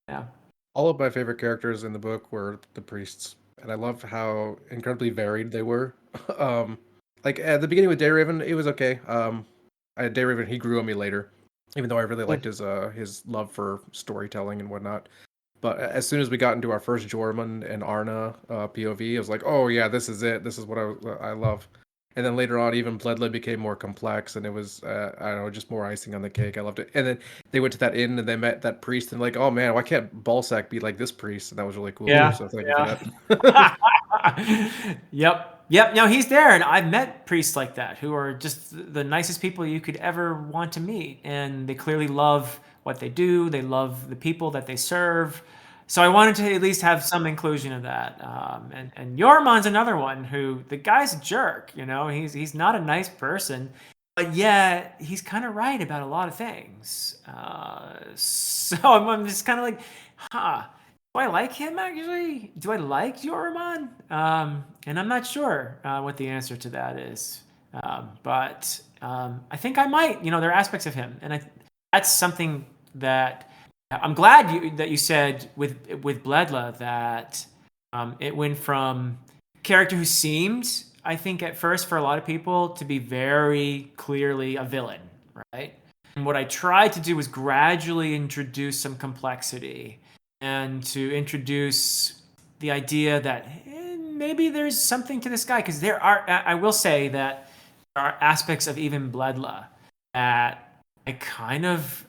Yeah. All of my favorite characters in the book were the priests, and I love how incredibly varied they were. Like at the beginning with Dayraven, it was okay. Dayraven, he grew on me later, even though I really liked his love for storytelling and whatnot. But as soon as we got into our first Jormund and Arna POV, I was like, oh yeah, this is it. This is what I love. And then later on, even Bloodlet became more complex, and it was I don't know, just more icing on the cake. I loved it. And then they went to that inn and they met that priest, and like, oh man, why can't Balsac be like this priest? And that was really cool. Yeah, So thank you for that. Yep. No, he's there, and I've met priests like that who are just the nicest people you could ever want to meet, and they clearly love what they do. They love the people that they serve. So I wanted to at least have some inclusion of that. And Yormon's another one who the guy's a jerk. You know, he's not a nice person, but yet he's kind of right about a lot of things. So I'm just kind of like, huh. Do I like him actually? Do I like Yoromon? And I'm not sure what the answer to that is. But I think I might. You know, there are aspects of him, and that's something that I'm glad that you said with Bledla that it went from a character who seemed, I think, at first for a lot of people to be very clearly a villain, right? And what I tried to do was gradually introduce some complexity and to introduce the idea that maybe there's something to this guy, because I will say that there are aspects of even Bledla that I kind of,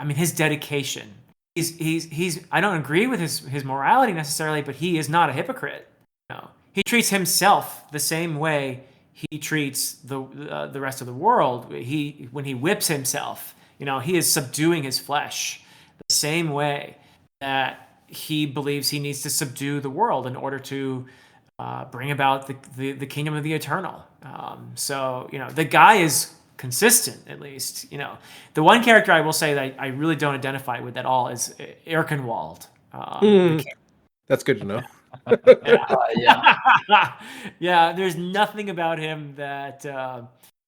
his dedication. He's I don't agree with his morality necessarily, but he is not a hypocrite. No, he treats himself the same way he treats the rest of the world. When he whips himself, you know, he is subduing his flesh the same way that he believes he needs to subdue the world in order to bring about the kingdom of the eternal. So, you know, the guy is consistent, at least. You know, the one character I will say that I really don't identify with at all is Erkenwald. That's good to know. Yeah, there's nothing about him that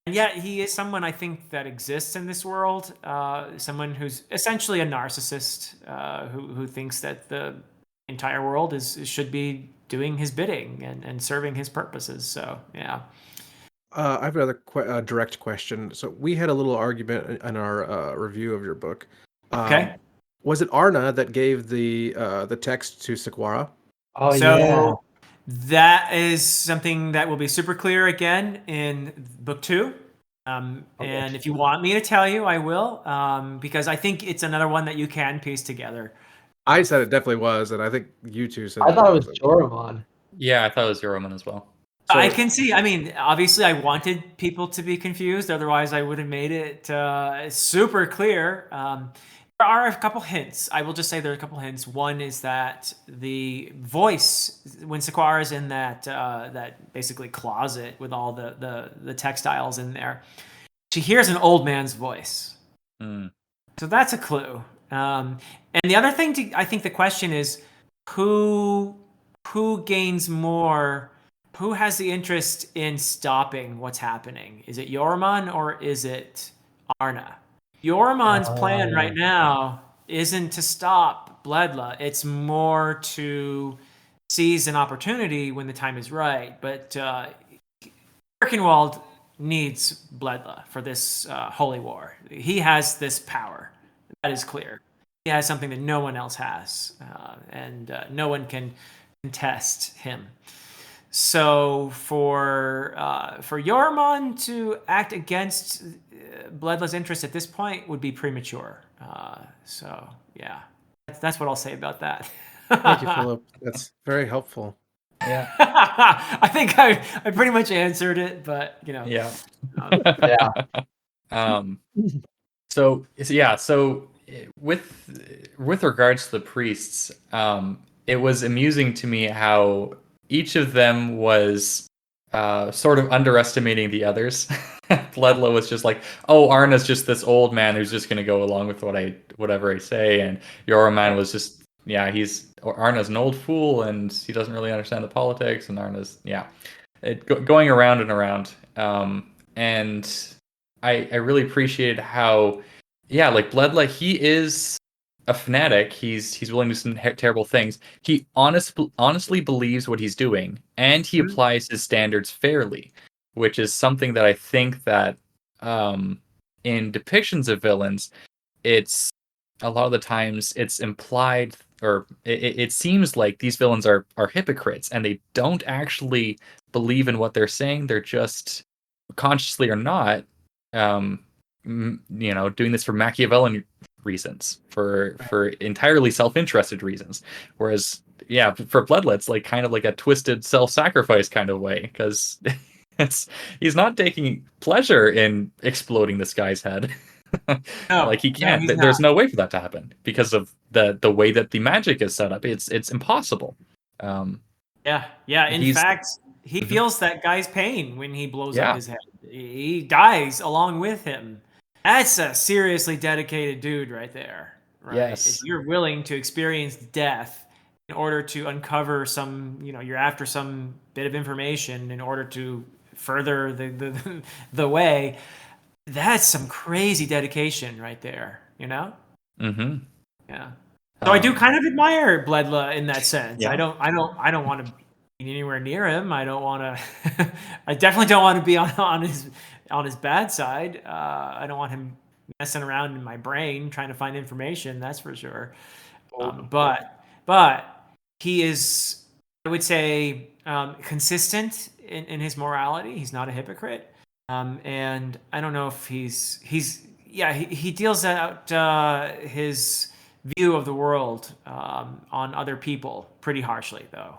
and yet he is someone I think that exists in this world, someone who's essentially a narcissist, who thinks that the entire world should be doing his bidding and serving his purposes. So yeah. I have another direct question. So we had a little argument in our review of your book. Okay. Was it Arna that gave the text to Sequara? Oh, So yeah. that is something that will be super clear again in book 2. And if you want me to tell you, I will, because I think it's another one that you can piece together. I said it definitely was, and I think you two said I thought it was Joromon. Yeah, I thought it was Yoromon as well. So, I can see. I mean, obviously, I wanted people to be confused. Otherwise, I would have made it super clear. There are a couple hints. I will just say there are a couple hints. One is that the voice, when Sequara is in that basically closet with all the textiles in there, she hears an old man's voice. So that's a clue. And the other thing, I think the question is, who gains more? Who has the interest in stopping what's happening? Is it Yoromon or is it Arna? Yoromon's plan right now isn't to stop Bledla. It's more to seize an opportunity when the time is right. But Erkenwald needs Bledla for this holy war. He has this power. That is clear. He has something that no one else has, and no one can contest him. So for Yoromon to act against Bledla's interest at this point would be premature. So yeah, that's what I'll say about that. thank you, Philip. That's very helpful. Yeah. I think I pretty much answered it, but you know. Yeah. Yeah. So with regards to the priests, it was amusing to me how each of them was sort of underestimating the others. Bledlow was just like, oh, Arna's just this old man who's just going to go along with whatever I say, and Yoraman was just, yeah, Arna's an old fool and he doesn't really understand the politics, and Arna's, yeah, going around and around. And I really appreciated how, yeah, like Bledlow, he is a fanatic. He's willing to do some terrible things. He honestly believes what he's doing, and he applies his standards fairly, which is something that I think that in depictions of villains, it's a lot of the times it's implied, or it seems like these villains are hypocrites, and they don't actually believe in what they're saying. They're just, consciously or not, doing this for Machiavellian reasons, for entirely self-interested reasons. Whereas, yeah, for Bledlow, it's like kind of like a twisted self-sacrifice kind of way, because he's not taking pleasure in exploding this guy's head. No, like he can't. he's There's not. no way for that to happen because of the way that the magic is set up. It's impossible. Yeah. In fact, he Mhm. feels that guy's pain when he blows Yeah. up his head. He dies along with him. That's a seriously dedicated dude right there. Right? Yes. If you're willing to experience death in order to uncover some, you're after some bit of information in order to further the way, that's some crazy dedication right there, Mm-hmm. Yeah. So I do kind of admire Bledlow in that sense. Yeah. I don't want to be anywhere near him. I don't want to. I definitely don't want to be on his bad side. I don't want him messing around in my brain trying to find information. That's for sure. But he is, I would say, consistent in his morality. He's not a hypocrite. And I don't know if he deals out his view of the world on other people pretty harshly, though,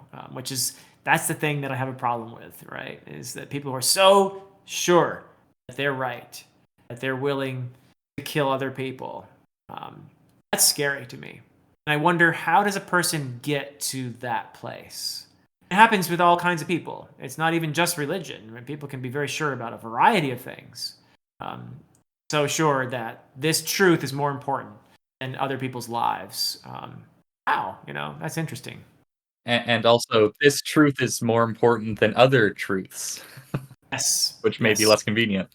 that's the thing that I have a problem with, right? Is that people who are so sure that they're right, that they're willing to kill other people. That's scary to me. And I wonder, how does a person get to that place? It happens with all kinds of people. It's not even just religion. Right? People can be very sure about a variety of things. So sure that this truth is more important than other people's lives. Wow, that's interesting. And also, this truth is more important than other truths. Yes. Which may be less convenient.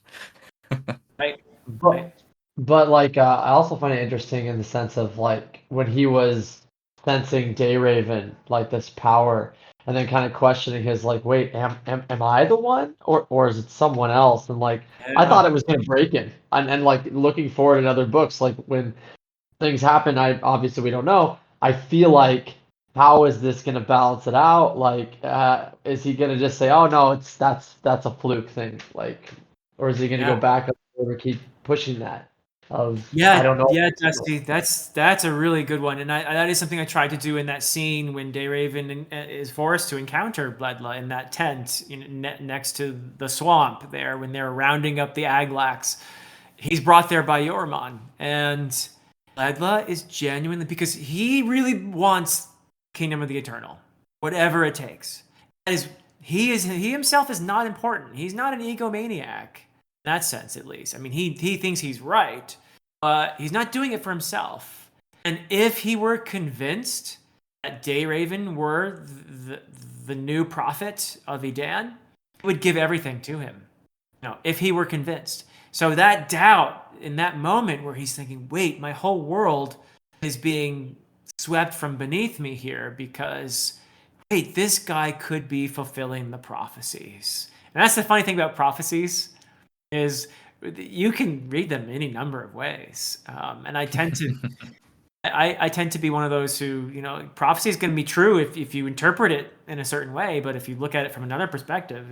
Right. But like, I also find it interesting in the sense of like when he was sensing Dayraven, like this power, and then kind of questioning his like, wait, am I the one, or is it someone else? And like, I thought it was gonna break him, and like looking forward in other books, like when things happen, obviously we don't know. I feel like, how is this gonna balance it out? Like, is he gonna just say, oh no, that's a fluke thing, like, or is he gonna go back or keep pushing that? I don't know. Yeah, Dusty, that's a really good one, and that is something I tried to do in that scene when Dayraven is forced to encounter Bledlow in that tent next to the swamp there when they're rounding up the Aglax. He's brought there by Yorman, and Bledlow is genuinely, because he really wants Kingdom of the Eternal, whatever it takes. He himself is not important. He's not an egomaniac in that sense, at least. I mean, he thinks he's right. He's not doing it for himself. And if he were convinced that Dayraven were the new prophet of Edan, he would give everything to him. If he were convinced. So that doubt in that moment where he's thinking, wait, my whole world is being swept from beneath me here because, wait, this guy could be fulfilling the prophecies. And that's the funny thing about prophecies is you can read them any number of ways, and I tend to, I tend to be one of those who, prophecy is going to be true if you interpret it in a certain way, but if you look at it from another perspective,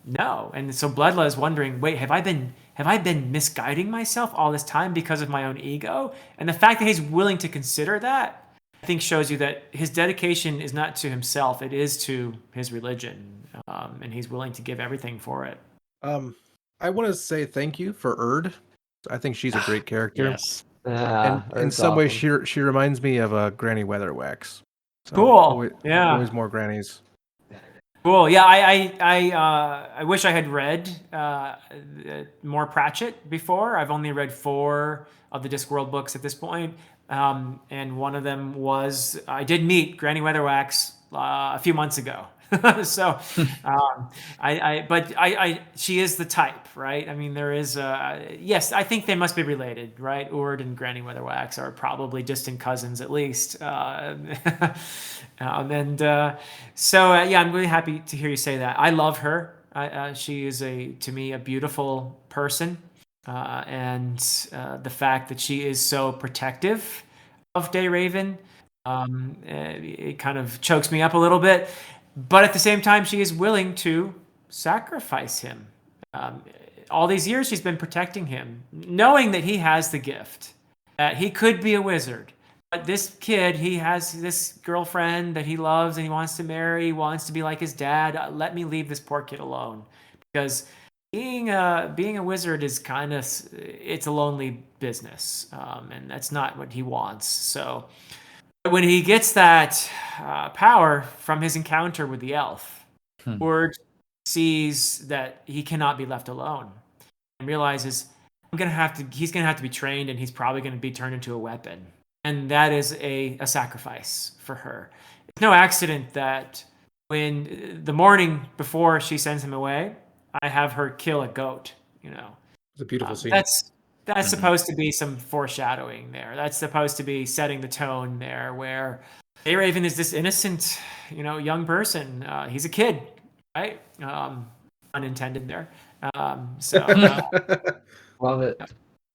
no. And so Bledlow is wondering, wait, have I been misguiding myself all this time because of my own ego? And the fact that he's willing to consider that, I think, shows you that his dedication is not to himself; it is to his religion, and he's willing to give everything for it. I want to say thank you for Erd. I think she's a great character. Yes. And in some ways, she reminds me of Granny Weatherwax. So Cool. always more grannies. Cool. Yeah, I wish I had read more Pratchett before. I've only read 4 of the Discworld books at this point, and one of them was I did meet Granny Weatherwax a few months ago. So, she is the type, right? I mean, there is, yes, I think they must be related, right? Ord and Granny Weatherwax are probably distant cousins at least. And yeah, I'm really happy to hear you say that. I love her. She is to me, a beautiful person. And the fact that she is so protective of Dayraven, it kind of chokes me up a little bit. But at the same time, she is willing to sacrifice him. Um, all these years, she's been protecting him, knowing that he has the gift, that he could be a wizard. But this kid, he has this girlfriend that he loves and he wants to marry, he wants to be like his dad. Let me leave this poor kid alone. Because being a wizard is kind of, it's a lonely business. And that's not what he wants. So when he gets that power from his encounter with the elf, Ward sees that he cannot be left alone and realizes he's gonna have to be trained and he's probably gonna be turned into a weapon. And that is a sacrifice for her. It's no accident that when the morning before she sends him away, I have her kill a goat, you know. It's a beautiful scene. That's supposed to be some foreshadowing there. That's supposed to be setting the tone there, where Dayraven is this innocent, young person. He's a kid, right? Unintended there. Love it.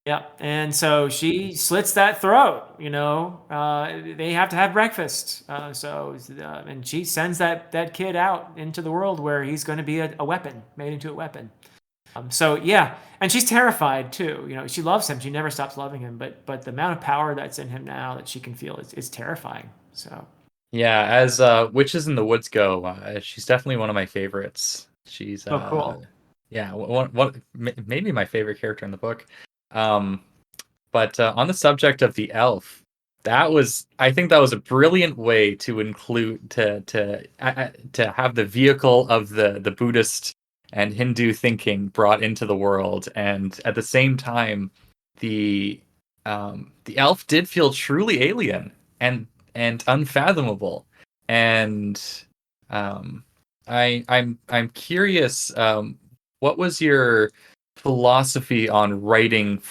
Yeah, and so she slits that throat. They have to have breakfast. And she sends that kid out into the world where he's going to be a weapon, made into a weapon. Yeah, and she's terrified too. She loves him. She never stops loving him. But the amount of power that's in him now that she can feel is terrifying. So yeah, as Witches in the Woods go, she's definitely one of my favorites. She's cool. Yeah, maybe my favorite character in the book. But on the subject of the elf, I think that was a brilliant way to include to have the vehicle of the Buddhist and Hindu thinking brought into the world, and at the same time, the elf did feel truly alien and unfathomable, and I'm curious, what was your philosophy on writing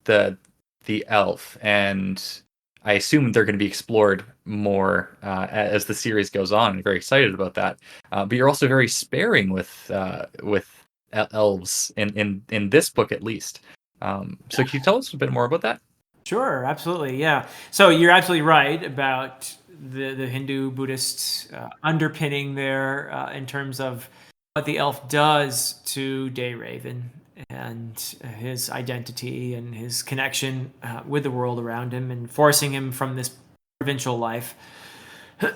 the elf? And I assume they're going to be explored more as the series goes on. I'm very excited about that. But you're also very sparing with elves in this book, at least. So can you tell us a bit more about that? Sure, absolutely, yeah. So you're absolutely right about the Hindu Buddhist underpinning there in terms of what the elf does to Dayraven and his identity and his connection with the world around him, and forcing him from this provincial life. At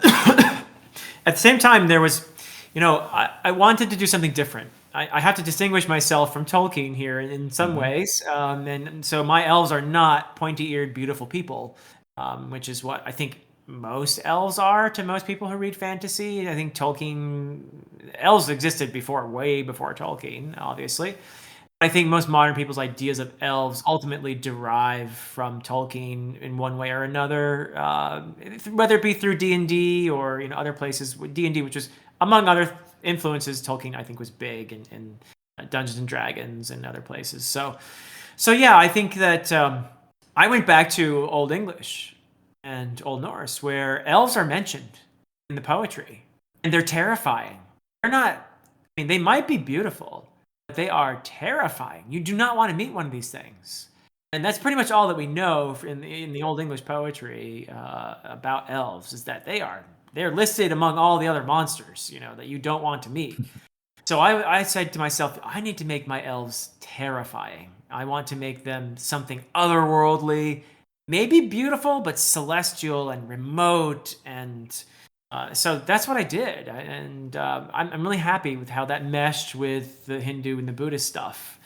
the same time, there was, I wanted to do something different. I have to distinguish myself from Tolkien here in some ways. And so my elves are not pointy-eared, beautiful people, which is what I think most elves are to most people who read fantasy. I think elves existed way before Tolkien, obviously. I think most modern people's ideas of elves ultimately derive from Tolkien in one way or another, whether it be through D&D or other places. D&D, which was, among other influences, Tolkien I think was big in Dungeons and Dragons and other places. So yeah, I think that I went back to Old English and Old Norse, where elves are mentioned in the poetry, and they're terrifying. They're not. I mean, they might be beautiful, but they are terrifying. You do not want to meet one of these things. And that's pretty much all that we know in the Old English poetry about elves, is that they're listed among all the other monsters, that you don't want to meet. So I said to myself, I need to make my elves terrifying. I want to make them something otherworldly, maybe beautiful, but celestial and remote. And so that's what I did. And I'm really happy with how that meshed with the Hindu and the Buddhist stuff.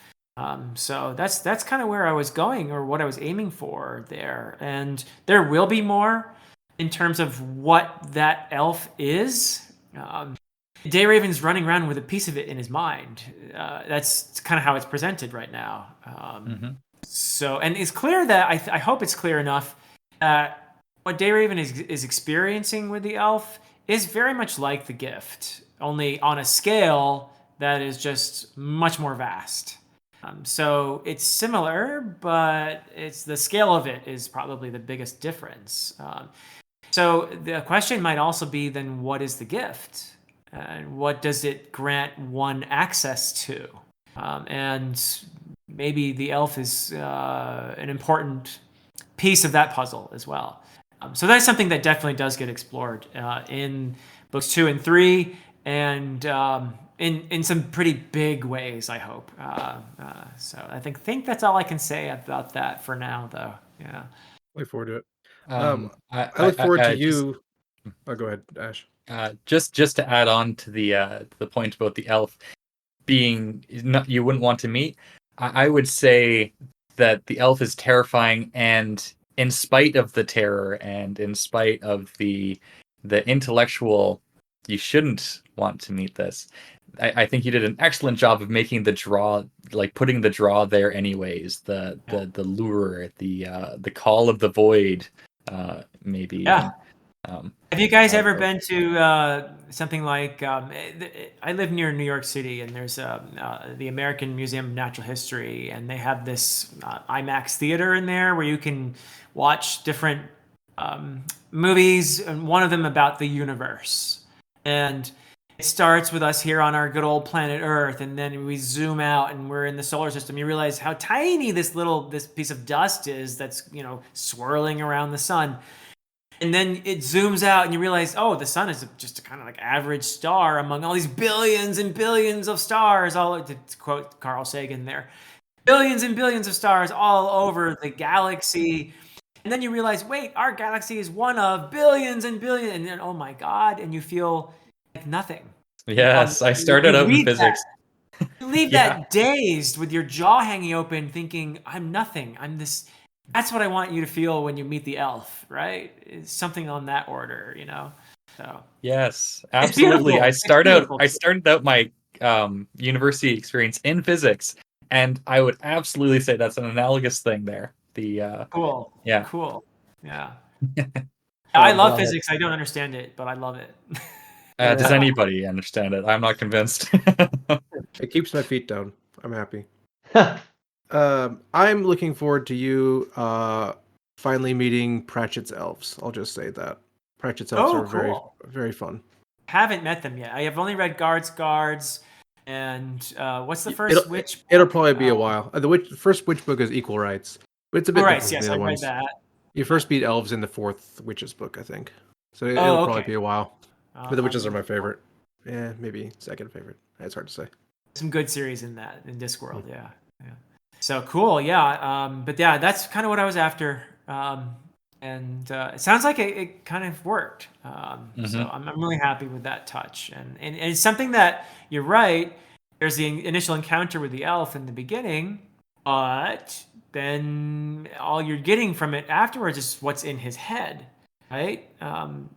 So that's kind of where I was going, or what I was aiming for there. And there will be more in terms of what that elf is. Dayraven's running around with a piece of it in his mind. That's kind of how it's presented right now. So, and it's clear that I hope it's clear enough that what Dayraven is experiencing with the elf is very much like the gift, only on a scale that is just much more vast. So it's similar, but it's the scale of it is probably the biggest difference. So the question might also be then, what is the gift? And what does it grant one access to? And maybe the elf is an important piece of that puzzle as well. So that's something that definitely does get explored in books 2 and 3, and in some pretty big ways, I hope. So I think that's all I can say about that for now, though. Yeah. Look forward to it. I I look forward to just, you. Oh, go ahead, Ash. just to add on to the point about the elf being not, you wouldn't want to meet. I would say that the elf is terrifying, and in spite of the terror and in spite of the intellectual, you shouldn't want to meet this. I think you did an excellent job of making the draw, like putting the draw there anyways. The lure, the call of the void, maybe. Yeah. Even. Have you guys ever been to something like? I live near New York City, and there's the American Museum of Natural History, and they have this IMAX theater in there where you can watch different movies, and one of them about the universe. And it starts with us here on our good old planet Earth, and then we zoom out, and we're in the solar system. You realize how tiny this piece of dust is that's swirling around the sun. And then it zooms out and you realize, oh, the sun is just a kind of like average star among all these billions and billions of stars, all to quote Carl Sagan there, billions and billions of stars all over the galaxy. And then you realize, wait, our galaxy is one of billions and billions. And then, oh my God, and you feel like nothing. Yes, I started out in physics. You leave that dazed with your jaw hanging open thinking, I'm nothing. I'm this. That's what I want you to feel when you meet the elf, right? It's something on that order, So yes, absolutely. I started out my university experience in physics, and I would absolutely say that's an analogous thing there. Cool. Yeah. Cool. Yeah. I love physics. I don't understand it, but I love it. Does anybody understand it? I'm not convinced. It keeps my feet down. I'm happy. I'm looking forward to you finally meeting Pratchett's elves. I'll just say that. Pratchett's elves are very, very fun. Haven't met them yet. I have only read Guards, and what's the first witch book? It'll probably be a while. The first witch book is Equal Rights, but it's a bit different than the other ones. Read that. You first meet elves in the 4th witches book, I think. So it'll probably be a while. But the witches are my favorite. Yeah, maybe second favorite. It's hard to say. Some good series in Discworld, yeah. So cool, yeah. But yeah, that's kind of what I was after, and it sounds like it kind of worked. So I'm really happy with that touch, and it's something that you're right. There's the initial encounter with the elf in the beginning, but then all you're getting from it afterwards is what's in his head, right?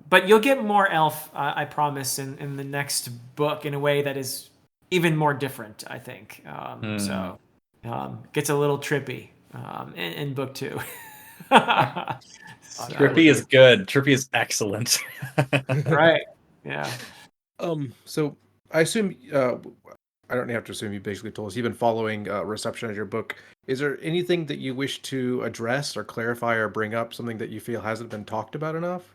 But you'll get more elf, I promise, in the next book in a way that is even more different, I think. So. Gets a little trippy in book 2. Trippy is good. Trippy is excellent. Right. Yeah. So I assume I don't have to assume you basically told us you've been following reception of your book. Is there anything that you wish to address or clarify or bring up, something that you feel hasn't been talked about enough?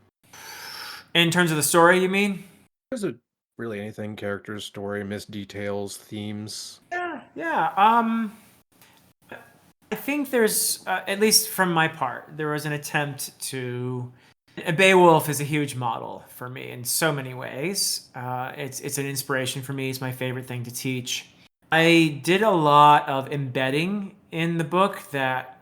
In terms of the story, you mean? Is it really anything? Characters, story, missed details, themes? Yeah. I think there's, at least from my part, there was an attempt to. Beowulf is a huge model for me in so many ways. It's an inspiration for me. It's my favorite thing to teach. I did a lot of embedding in the book that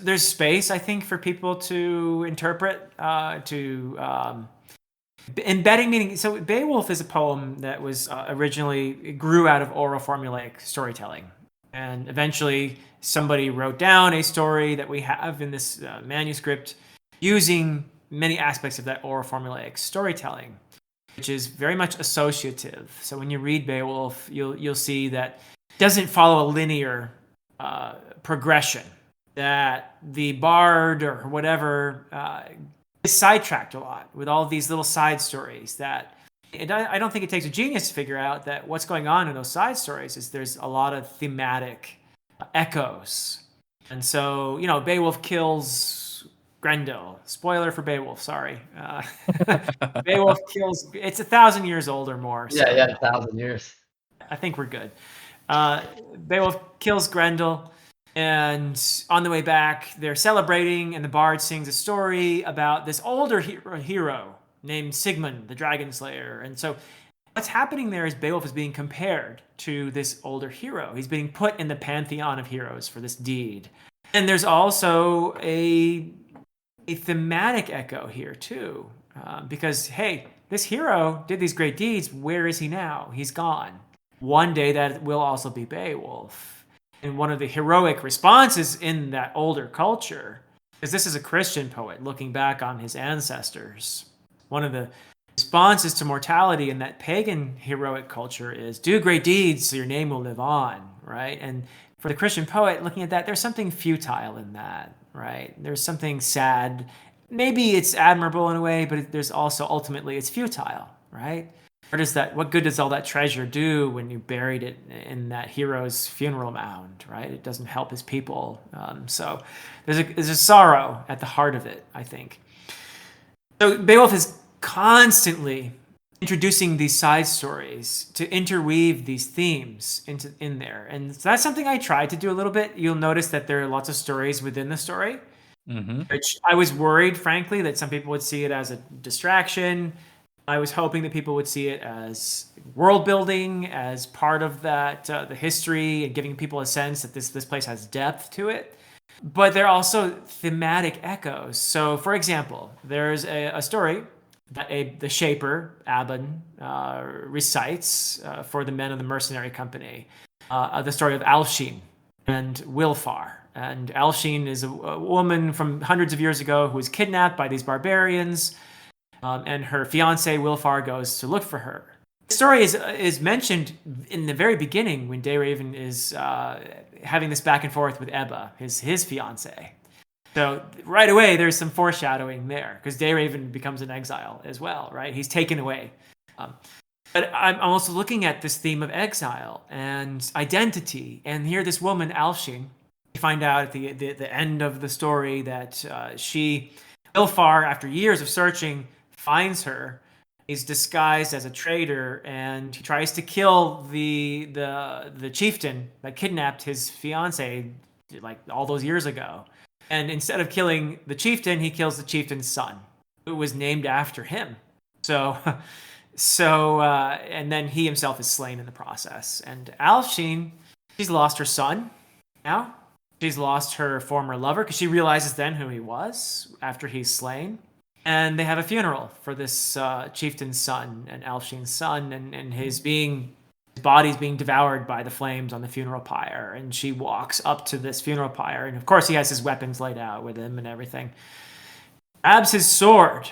there's space, I think, for people to interpret. Embedding meaning, so Beowulf is a poem that was originally grew out of oral formulaic storytelling. And eventually somebody wrote down a story that we have in this manuscript using many aspects of that oral formulaic storytelling. which is very much associative. So when you read Beowulf, you'll see that it doesn't follow a linear progression, that the bard or whatever is sidetracked a lot with all of these little side stories that I don't think it takes a genius to figure out that what's going on in those side stories is there's a lot of thematic echoes. And so, Beowulf kills Grendel. Spoiler for Beowulf, sorry. Beowulf kills, it's 1,000 years old or more. So Yeah, 1,000 years. I think we're good. Beowulf kills Grendel, and on the way back, they're celebrating, and the bard sings a story about this older hero named Sigmund, the Dragon Slayer. And so what's happening there is Beowulf is being compared to this older hero. He's being put in the pantheon of heroes for this deed. And there's also a thematic echo here, too. Because, hey, this hero did these great deeds. Where is he now? He's gone. One day that will also be Beowulf. And one of the heroic responses in that older culture, because this is a Christian poet looking back on his ancestors, one of the responses to mortality in that pagan heroic culture is do great deeds so your name will live on, right? And for the Christian poet looking at that, there's something futile in that, right? There's something sad. Maybe it's admirable in a way, but there's also ultimately it's futile, right? What good does all that treasure do when you buried it in that hero's funeral mound, right? It doesn't help his people. So there's a sorrow at the heart of it, I think. So Beowulf is constantly introducing these side stories to interweave these themes in there. And so that's something I tried to do a little bit. You'll notice that there are lots of stories within the story, which I was worried, frankly, that some people would see it as a distraction. I was hoping that people would see it as world building, as part of that, the history, and giving people a sense that this place has depth to it. But there are also thematic echoes. So, for example, there's a story that the shaper, Aban, recites for the men of the mercenary company, the story of Alfshin and Wilfar. And Alfshin is a woman from hundreds of years ago who was kidnapped by these barbarians, and her fiancé, Wilfar, goes to look for her. The story is mentioned in the very beginning when Dayraven is having this back and forth with Ebba, his fiancé. So right away, there's some foreshadowing there because Dayraven becomes an exile as well, right? He's taken away. But I'm also looking at this theme of exile and identity. And here, this woman, Alfshin, you find out at the end of the story that Wilfar, after years of searching, finds her. He's disguised as a traitor, and he tries to kill the chieftain that kidnapped his fiancée like all those years ago. And instead of killing the chieftain, he kills the chieftain's son, who was named after him. So, and then he himself is slain in the process. And Alfshin, she's lost her son now. She's lost her former lover because she realizes then who he was after he's slain. And they have a funeral for this chieftain's son and Alfshin's son, and his body's being devoured by the flames on the funeral pyre. And she walks up to this funeral pyre, and of course he has his weapons laid out with him and everything. Grabs his sword,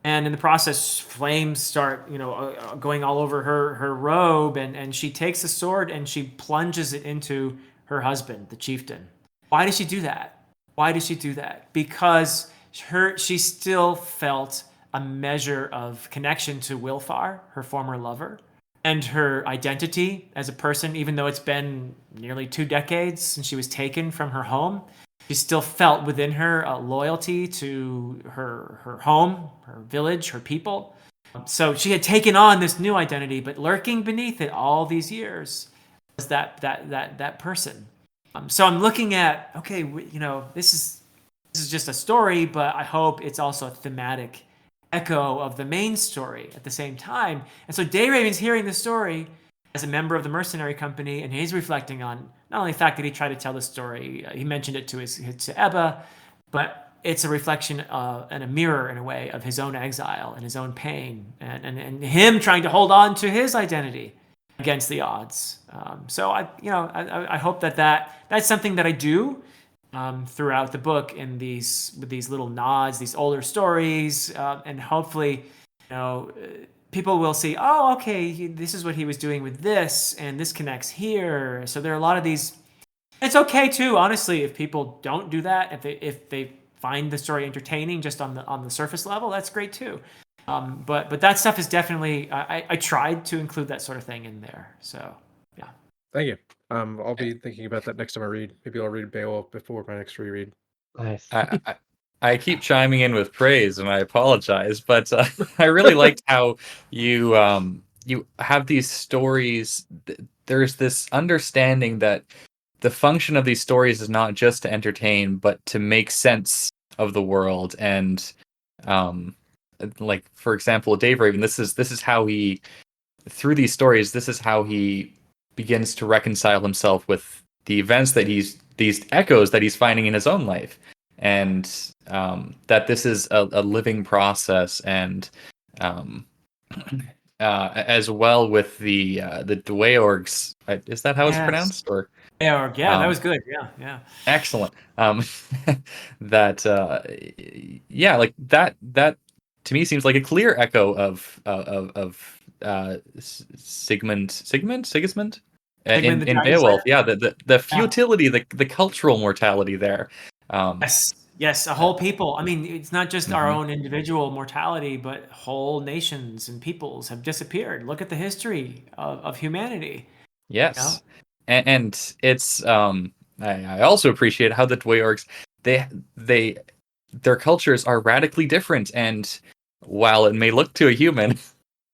and in the process, flames start, going all over her robe, and she takes the sword and she plunges it into her husband, the chieftain. Why does she do that? Because she still felt a measure of connection to Wilfar, her former lover, and her identity as a person, even though it's been nearly 2 decades since she was taken from her home. She still felt within her a loyalty to her home, her village, her people. So she had taken on this new identity, but lurking beneath it all these years was that person. So I'm looking at, okay, this is just a story, but I hope it's also a thematic echo of the main story at the same time. And so Dayraven's hearing the story as a member of the mercenary company, and he's reflecting on not only the fact that he tried to tell the story, he mentioned it to Ebba, but it's a reflection and a mirror in a way of his own exile and his own pain, and him trying to hold on to his identity against the odds. So I hope that's something that I do throughout the book with these little nods, these older stories, and hopefully, people will see, oh, okay, this is what he was doing with this, and this connects here. So there are a lot of these. It's okay too, honestly, if people don't do that. If they find the story entertaining just on the surface level, that's great too. But that stuff is definitely. I tried to include that sort of thing in there. So yeah. Thank you. I'll be thinking about that next time I read. Maybe I'll read Beowulf before my next reread. Nice. I keep chiming in with praise, and I apologize, but I really liked how you have these stories. There's this understanding that the function of these stories is not just to entertain, but to make sense of the world. And um, like for example, Dave Raven, this is how he through these stories, this is how he begins to reconcile himself with the events that these echoes that he's finding in his own life, and that this is a living process, and um, as well with the Dweorgs. Is that how it's Yes. pronounced? Or Yeah. That was good. Yeah. excellent. That yeah, like that to me seems like a clear echo of Sigismund Sigmund the in Dragon Beowulf. Slayer. Yeah, the Yeah. futility, the cultural mortality there. Yes, a whole people. I mean, it's not just our Mhm. own individual mortality, but whole nations and peoples have disappeared. Look at the history of humanity. You know? Yes, and it's I also appreciate how the Dweorgs they they their cultures are radically different, and while it may look to a human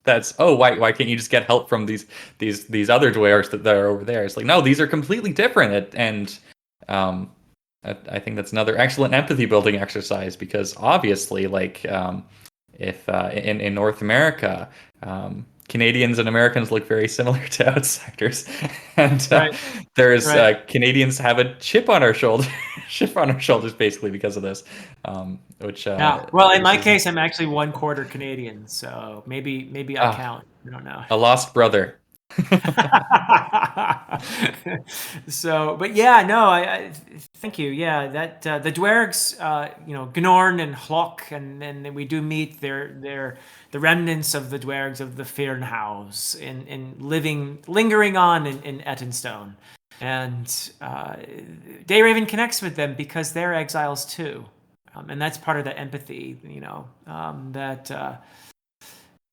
that's why can't you just get help from these other dwarves that are over there? It's like no, these are completely different, and um, I think that's another excellent empathy building exercise, because obviously, like if in North America, Canadians and Americans look very similar to outsiders, and Right, there's right. Canadians have a chip on our shoulder, chip on our shoulders, basically because of this, which Yeah. Well, in this my is case, I'm actually 1/4 Canadian, so maybe I ah count. I don't know. a lost brother. So, but yeah, no, I thank you. Yeah, that the dwergs, Gnorn and Hlok, and then we do meet the remnants of the dwergs of the Firnhouse in lingering on in Ettenstone, and Dayraven connects with them because they're exiles too, and that's part of that empathy.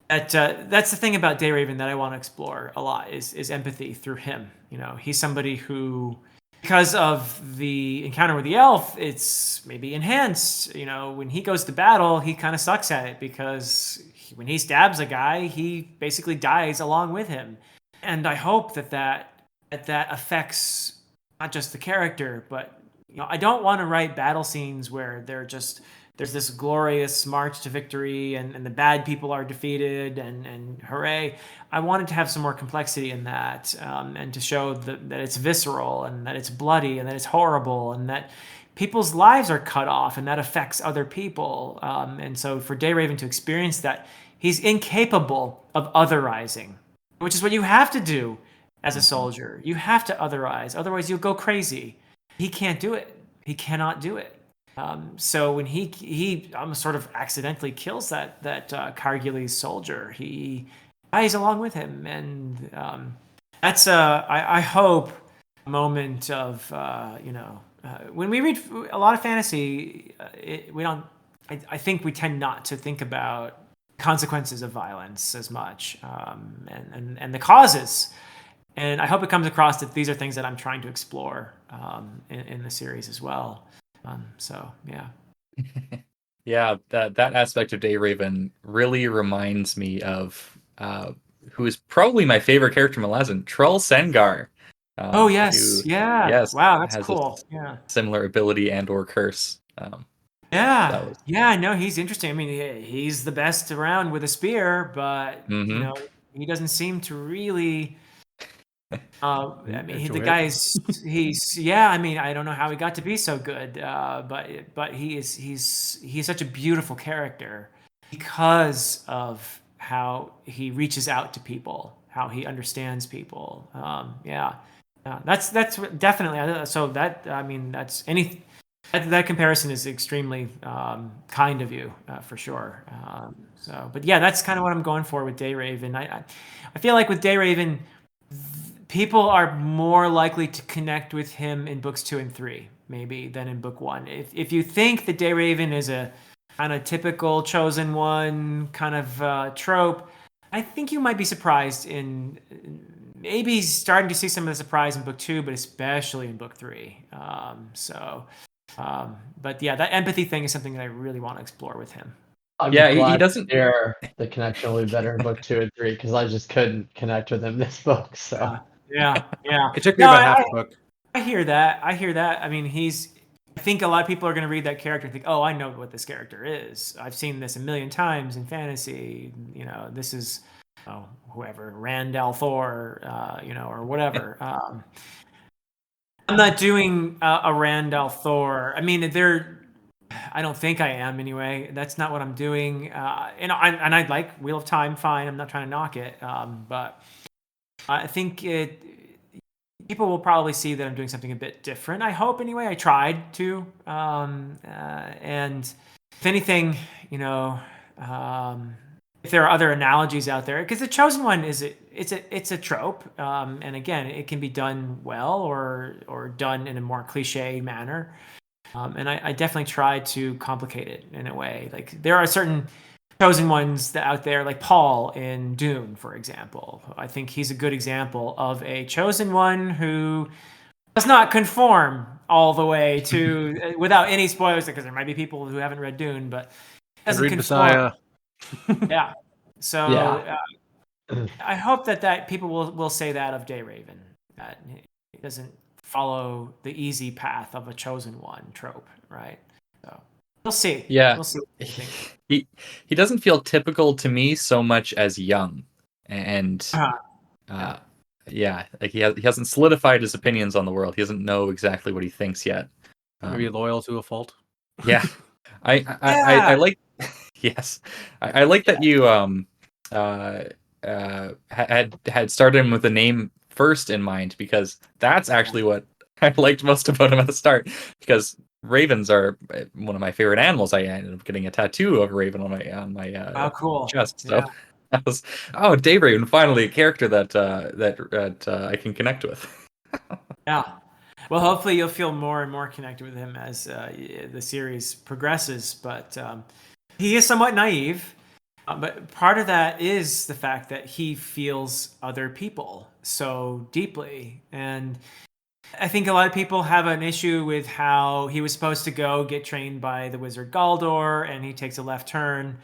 That's the thing about Dayraven that I want to explore a lot is empathy through him. He's somebody who, because of the encounter with the elf, it's maybe enhanced. When he goes to battle, he kind of sucks at it because when he stabs a guy, he basically dies along with him. And I hope that affects not just the character, but I don't want to write battle scenes where there's this glorious march to victory and the bad people are defeated and hooray. I wanted to have some more complexity in that, and to show that it's visceral and that it's bloody and that it's horrible and that people's lives are cut off and that affects other people. And so for Dayraven to experience that, he's incapable of otherizing, which is what you have to do as a soldier. You have to otherize, otherwise you'll go crazy. He can't do it. He cannot do it. So when he sort of accidentally kills that Cargiles soldier, he dies along with him, and that's I hope a moment of when we read a lot of fantasy, we don't. I think we tend not to think about consequences of violence as much, and the causes. And I hope it comes across that these are things that I'm trying to explore in the series as well. So yeah. Yeah, that aspect of Dayraven really reminds me of who is probably my favorite character in Malazan, Troll Sengar, Oh yes, who yeah. yes Wow, that's has a cool. Yeah. similar ability and or curse. That Yeah. was Yeah, no, he's interesting. I mean, he's the best around with a spear, but hmm he doesn't seem to really I mean, the Enjoy it. he's yeah. I mean, I don't know how he got to be so good, but he's such a beautiful character because of how he reaches out to people, how he understands people. Yeah, that's definitely so that I mean that's any That comparison is extremely kind of you, for sure. But yeah, that's kind of what I'm going for with Dayraven. I feel like with Dayraven, people are more likely to connect with him in books 2 and 3, maybe, than in book 1. If you think that Dayraven is a kind of typical chosen one kind of trope, I think you might be surprised in maybe starting to see some of the surprise in book 2, but especially in book 3. But yeah, that empathy thing is something that I really want to explore with him. I'm Yeah, he glad doesn't. to hear the connection will be better in book 2 and 3 because I just couldn't connect with him this book. So Yeah. It took me No, about half the book. I hear that. I mean, I think a lot of people are going to read that character and think, oh, I know what this character is. I've seen this a million times in fantasy. This is, whoever, Randall Thor, or whatever. I'm not doing a Randall Thor. I mean, I don't think I am anyway. That's not what I'm doing. I like Wheel of Time, fine. I'm not trying to knock it. But I think people will probably see that I'm doing something a bit different. I hope anyway. I tried to. And if anything, if there are other analogies out there, because the chosen one it's a trope, and again, it can be done well or done in a more cliche manner. And I definitely try to complicate it in a way. Like there are certain chosen ones that out there, like Paul in Dune, for example. I think he's a good example of a chosen one who does not conform all the way to, without any spoilers, because there might be people who haven't read Dune, but doesn't Read conform. Messiah. Yeah. So Yeah. I hope that people will say that of Dayraven, that it doesn't follow the easy path of a chosen one trope, right? So we'll see. Yeah, We'll see what you think. he doesn't feel typical to me so much as young, and Yeah. yeah, like he hasn't solidified his opinions on the world. He doesn't know exactly what he thinks yet. Maybe loyal to a fault. Yeah, I Yeah. like yes, I like that you had started him with a name first in mind, because that's actually what I liked most about him at the start, because ravens are one of my favorite animals. I ended up getting a tattoo of a raven on my Oh, cool. chest. So Yeah. I was, oh, Dave Raven, finally a character that I can connect with. Yeah. Well, hopefully you'll feel more and more connected with him as the series progresses. But he is somewhat naive. But part of that is the fact that he feels other people so deeply. And I think a lot of people have an issue with how he was supposed to go get trained by the wizard Galdor, and he takes a left turn,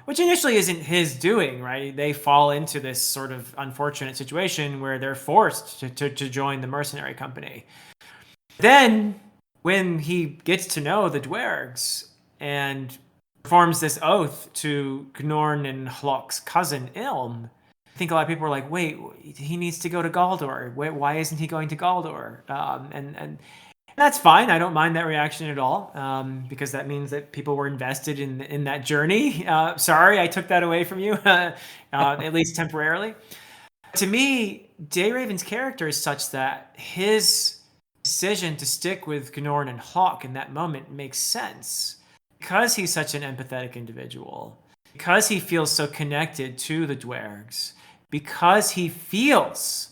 which initially isn't his doing, right? They fall into this sort of unfortunate situation where they're forced to join the mercenary company. Then, when he gets to know the dwergs and performs this oath to Gnorn and Hlok's cousin Ilm, I think a lot of people are like, wait, he needs to go to Galdor. Why isn't he going to Galdor? And that's fine. I don't mind that reaction at all, because that means that people were invested in that journey. Sorry, I took that away from you, at least temporarily. To me, Dayraven's character is such that his decision to stick with Gnorn and Hlok in that moment makes sense, because he's such an empathetic individual, because he feels so connected to the dwergs, because he feels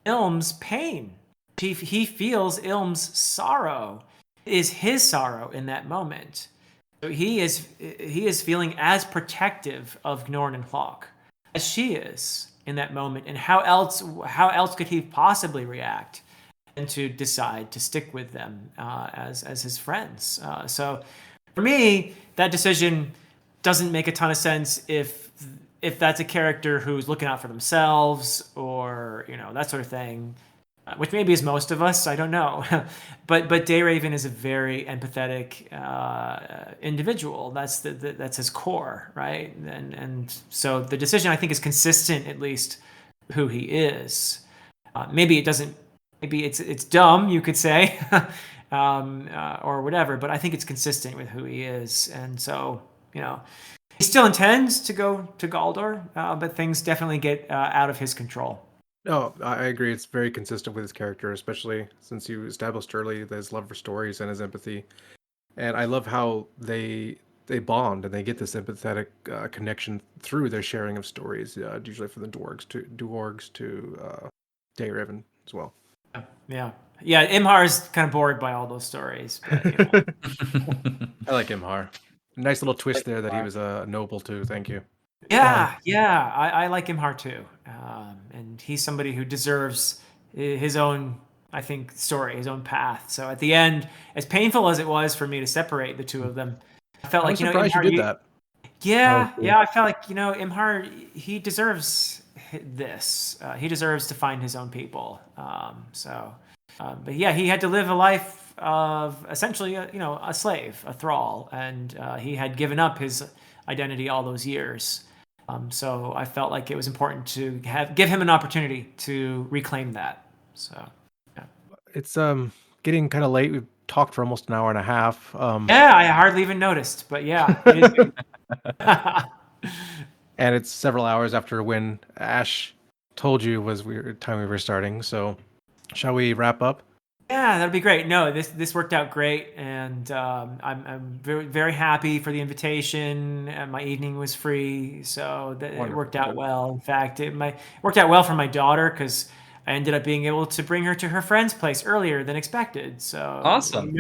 Ilm's pain. He feels Ilm's sorrow. It is his sorrow in that moment. So he is feeling as protective of Gnorn and Hlok as she is in that moment. And how else could he possibly react than to decide to stick with them as his friends? So for me, that decision doesn't make a ton of sense if that's a character who's looking out for themselves, or that sort of thing, which maybe is most of us. I don't know, but Dayraven is a very empathetic individual. That's his core, right? And so the decision, I think, is consistent, at least who he is. Maybe it doesn't. Maybe it's dumb, you could say, or whatever. But I think it's consistent with who he is, and so he still intends to go to Galdor, but things definitely get out of his control. No, I agree. It's very consistent with his character, especially since you established early his love for stories and his empathy. And I love how they bond and they get this empathetic connection through their sharing of stories, usually from the dwargs to Dayraven as well. Yeah. Yeah, Imhar's kind of bored by all those stories, but you know. I like Imhar. Nice little twist there that he was a noble too. Thank you. Yeah, I like Imhar too, and he's somebody who deserves his own, I think, story, his own path. So at the end, as painful as it was for me to separate the two of them, I felt I like was surprised you Imhar, did that. yeah, Okay. yeah, I felt like Imhar, he deserves this. He deserves to find his own people. But yeah, he had to live a life of essentially, a slave, a thrall, and he had given up his identity all those years. So I felt like it was important to give him an opportunity to reclaim that. So yeah, It's getting kind of late. We've talked for almost an hour and a half. yeah, I hardly even noticed, but yeah, it is good. And it's several hours after when Ash told you was time we were starting. So, shall we wrap up? Yeah, that'd be great. No, this worked out great, and I'm very very happy for the invitation. And my evening was free, so it Wonderful. worked out well. In fact, it worked out well for my daughter because I ended up being able to bring her to her friend's place earlier than expected. So Awesome.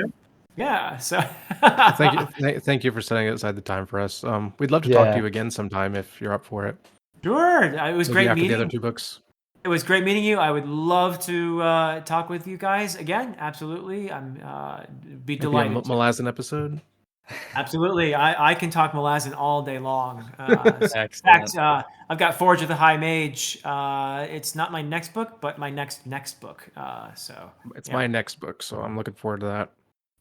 yeah. So Thank you for setting aside the time for us. We'd love to talk to Yeah. you again sometime if you're up for it. Sure, it was Maybe great after the other meeting. 2 books. It was great meeting you. I would love to talk with you guys again. Absolutely, I'm be Maybe a delighted to. Malazan episode. Absolutely, I can talk Malazan all day long. In Excellent. fact, I've got Forge of the High Mage. It's not my next book, but my next book. So It's yeah, my next book, so I'm looking forward to that.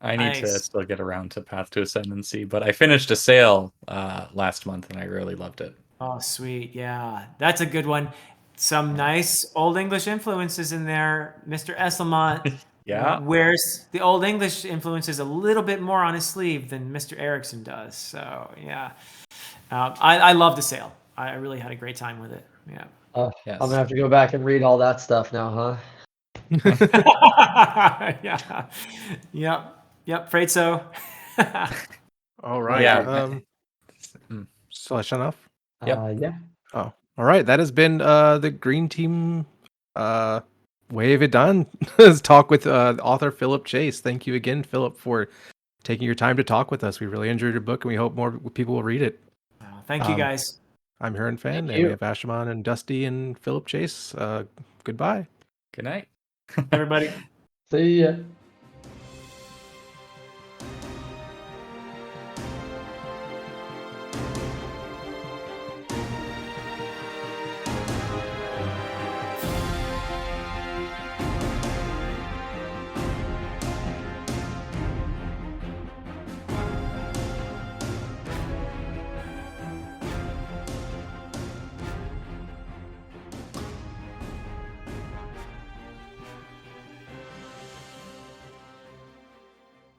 I need to nice. still get around to Path to Ascendancy, but I finished a sale last month and I really loved it. Oh, sweet. Yeah, that's a good one. Some nice Old English influences in there. Mr. Esselmont Yeah. wears the Old English influences a little bit more on his sleeve than Mr. Erickson does. So, yeah. I love the sale. I really had a great time with it. Yeah. I'm Yes. gonna have to go back and read all that stuff now, huh? Yeah. Yep. Yep. Afraid so. All right. Yeah. Mm. So shut off. Yep. Yeah. Oh, all right. That has been the Green Team Way of Edan talk with author Philip Chase. Thank you again, Philip, for taking your time to talk with us. We really enjoyed your book, and we hope more people will read it. Thank you, guys. I'm Hurinfan, Thank and you. we have Ashman and Dusty and Philip Chase. Goodbye. Good night. Everybody. See ya.